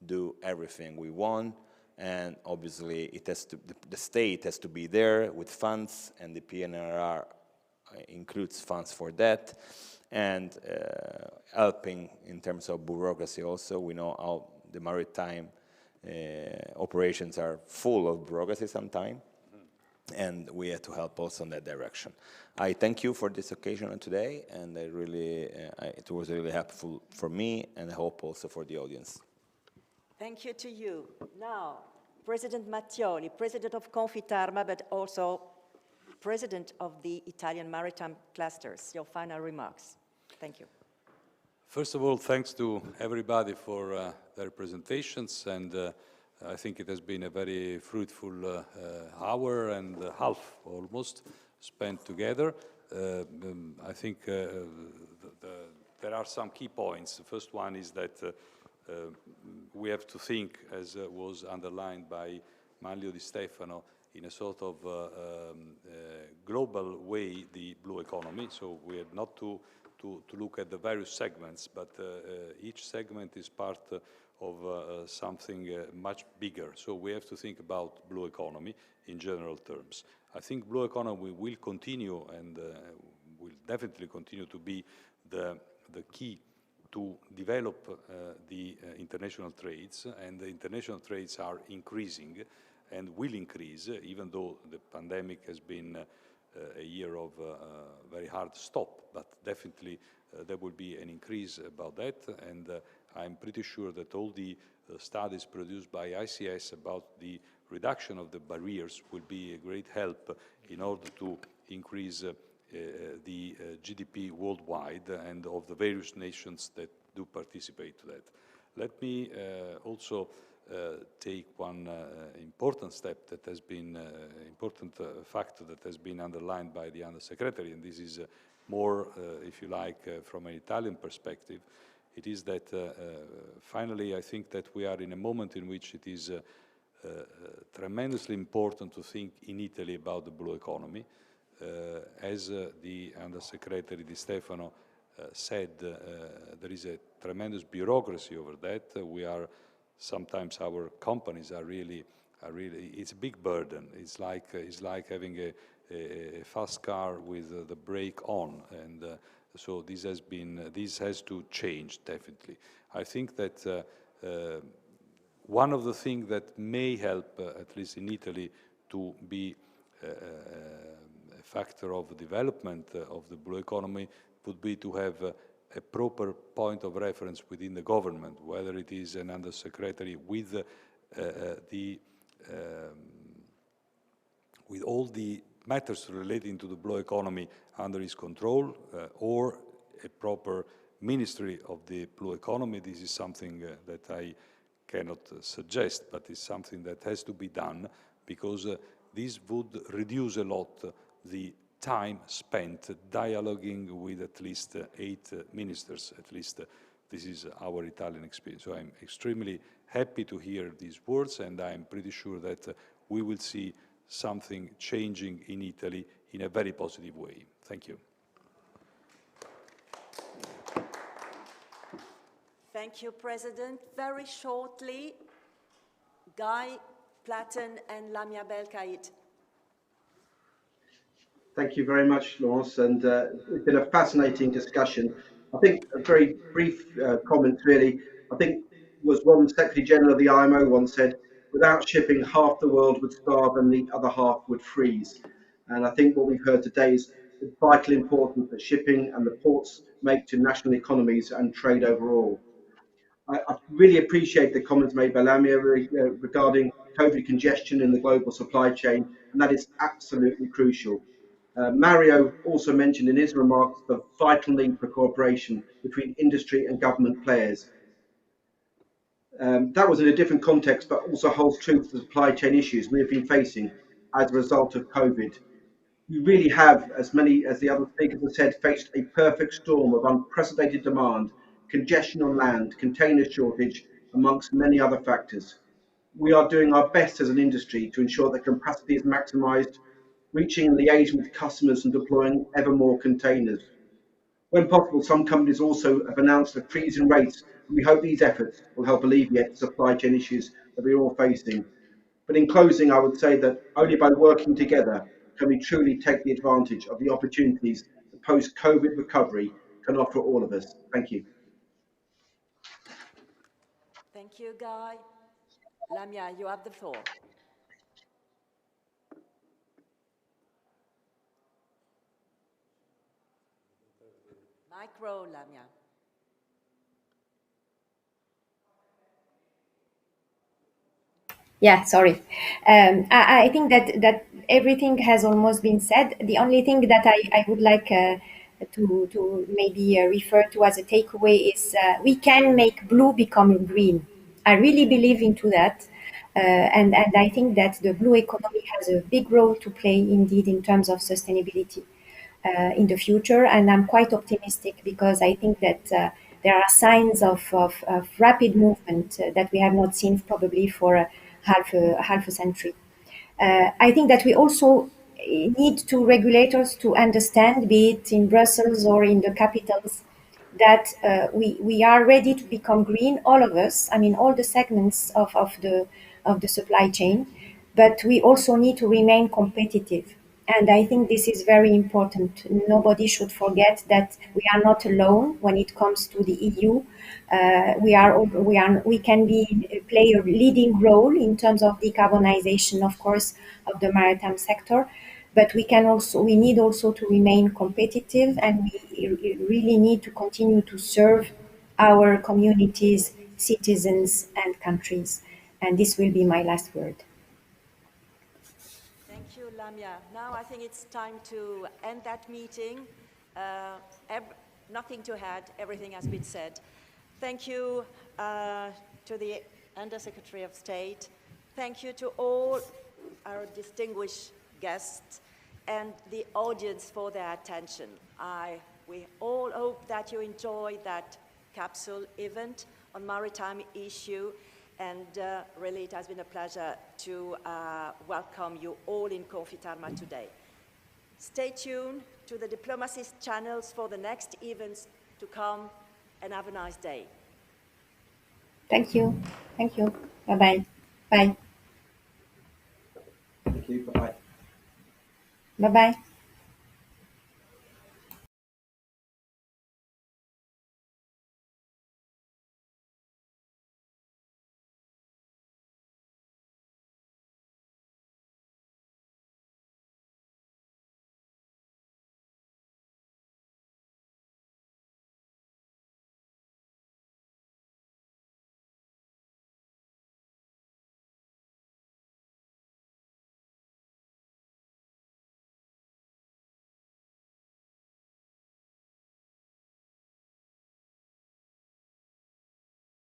do everything we want, and obviously the state has to be there with funds, and the PNRR includes funds for that, and helping in terms of bureaucracy also. We know how the maritime operations are full of bureaucracy sometimes, and we have to help also in that direction. I thank you for this occasion today, and it was really helpful for me, and I hope also for the audience. Thank you to you. Now, President Mattioli, President of Confitarma, but also President of the Italian Maritime Clusters, your final remarks. Thank you. First of all, thanks to everybody for their presentations, and I think it has been a very fruitful hour and a half almost spent together. I think there are some key points. The first one is that we have to think, as was underlined by Manlio Di Stefano, in a sort of global way, the blue economy. So we have not to look at the various segments, but each segment is part of something much bigger. So we have to think about blue economy in general terms. I think blue economy will continue and will definitely continue to be the key to develop the international trades, and the international trades are increasing and will increase, even though the pandemic has been a year of very hard stop, but definitely there will be an increase about that, and I'm pretty sure that all the studies produced by ICS about the reduction of the barriers will be a great help in order to increase the GDP worldwide and of the various nations that do participate to that. Let me also take one important step that has been, important factor that has been underlined by the Undersecretary, and this is more, if you like, from an Italian perspective. It is that finally I think that we are in a moment in which it is tremendously important to think in Italy about the blue economy. As the Undersecretary Di Stefano said, there is a tremendous bureaucracy over that. We are sometimes, our companies are really, it's a big burden. It's like having a fast car with the brake on, and so this has to change definitely. I think that one of the things that may help, at least in Italy, to be a factor of development of the blue economy would be to have a proper point of reference within the government, whether it is an undersecretary with with all the matters relating to the blue economy under his control, or a proper ministry of the blue economy. This is something that I cannot suggest, but it's something that has to be done, because this would reduce a lot the time spent dialoguing with at least 8 ministers. At least this is our Italian experience. So I'm extremely happy to hear these words, and I'm pretty sure that we will see something changing in Italy in a very positive way. Thank you. Thank you, President. Very shortly, Guy Platten and Lamia Belkait. Thank you very much, Laurence, and it's been a fascinating discussion. I think a very brief comment, really. I think was one Secretary General of the IMO once said, without shipping, half the world would starve and the other half would freeze. And I think what we've heard today is the vital importance that shipping and the ports make to national economies and trade overall. I really appreciate the comments made by Lamia regarding COVID congestion in the global supply chain, and that is absolutely crucial. Mario also mentioned in his remarks the vital need for cooperation between industry and government players. That was in a different context, but also holds true for the supply chain issues we have been facing as a result of COVID. We really have, as many as the other speakers have said, faced a perfect storm of unprecedented demand, congestion on land, container shortage, amongst many other factors. We are doing our best as an industry to ensure that capacity is maximised, reaching and liaising with customers and deploying ever more containers. When possible, some companies also have announced a freeze in rates, and we hope these efforts will help alleviate the supply chain issues that we're all facing. But in closing, I would say that only by working together can we truly take the advantage of the opportunities the post-COVID recovery can offer all of us. Thank you. Thank you, Guy. Lamia, you have the floor. Micro, Lamia. Yeah, sorry. I think that everything has almost been said. The only thing that I would like to maybe refer to as a takeaway is we can make blue become green. I really believe into that. And I think that the blue economy has a big role to play indeed in terms of sustainability in the future. And I'm quite optimistic because I think that there are signs of rapid movement that we have not seen probably for half a century. I think that we also need to regulators to understand, be it in Brussels or in the capitals, that we are ready to become green, all of us. I mean, all the segments of the supply chain, but we also need to remain competitive. And I think this is very important. Nobody should forget that we are not alone when it comes to the EU. We can play a leading role in terms of decarbonization, of course, of the maritime sector. But we need also to remain competitive, and we really need to continue to serve our communities, citizens, and countries. And this will be my last word. Thank you, Lamia. Now I think it's time to end that meeting. Nothing to add, everything has been said. Thank you to the Undersecretary of State. Thank you to all our distinguished guests and the audience for their attention. We all hope that you enjoyed that capsule event on maritime issue, and really it has been a pleasure to welcome you all in Confitarma today. Stay tuned to the Diplomacy's channels for the next events to come, and have a nice day. Thank you. Thank you. Bye-bye. Bye. Thank you. Bye-bye. Bye-bye.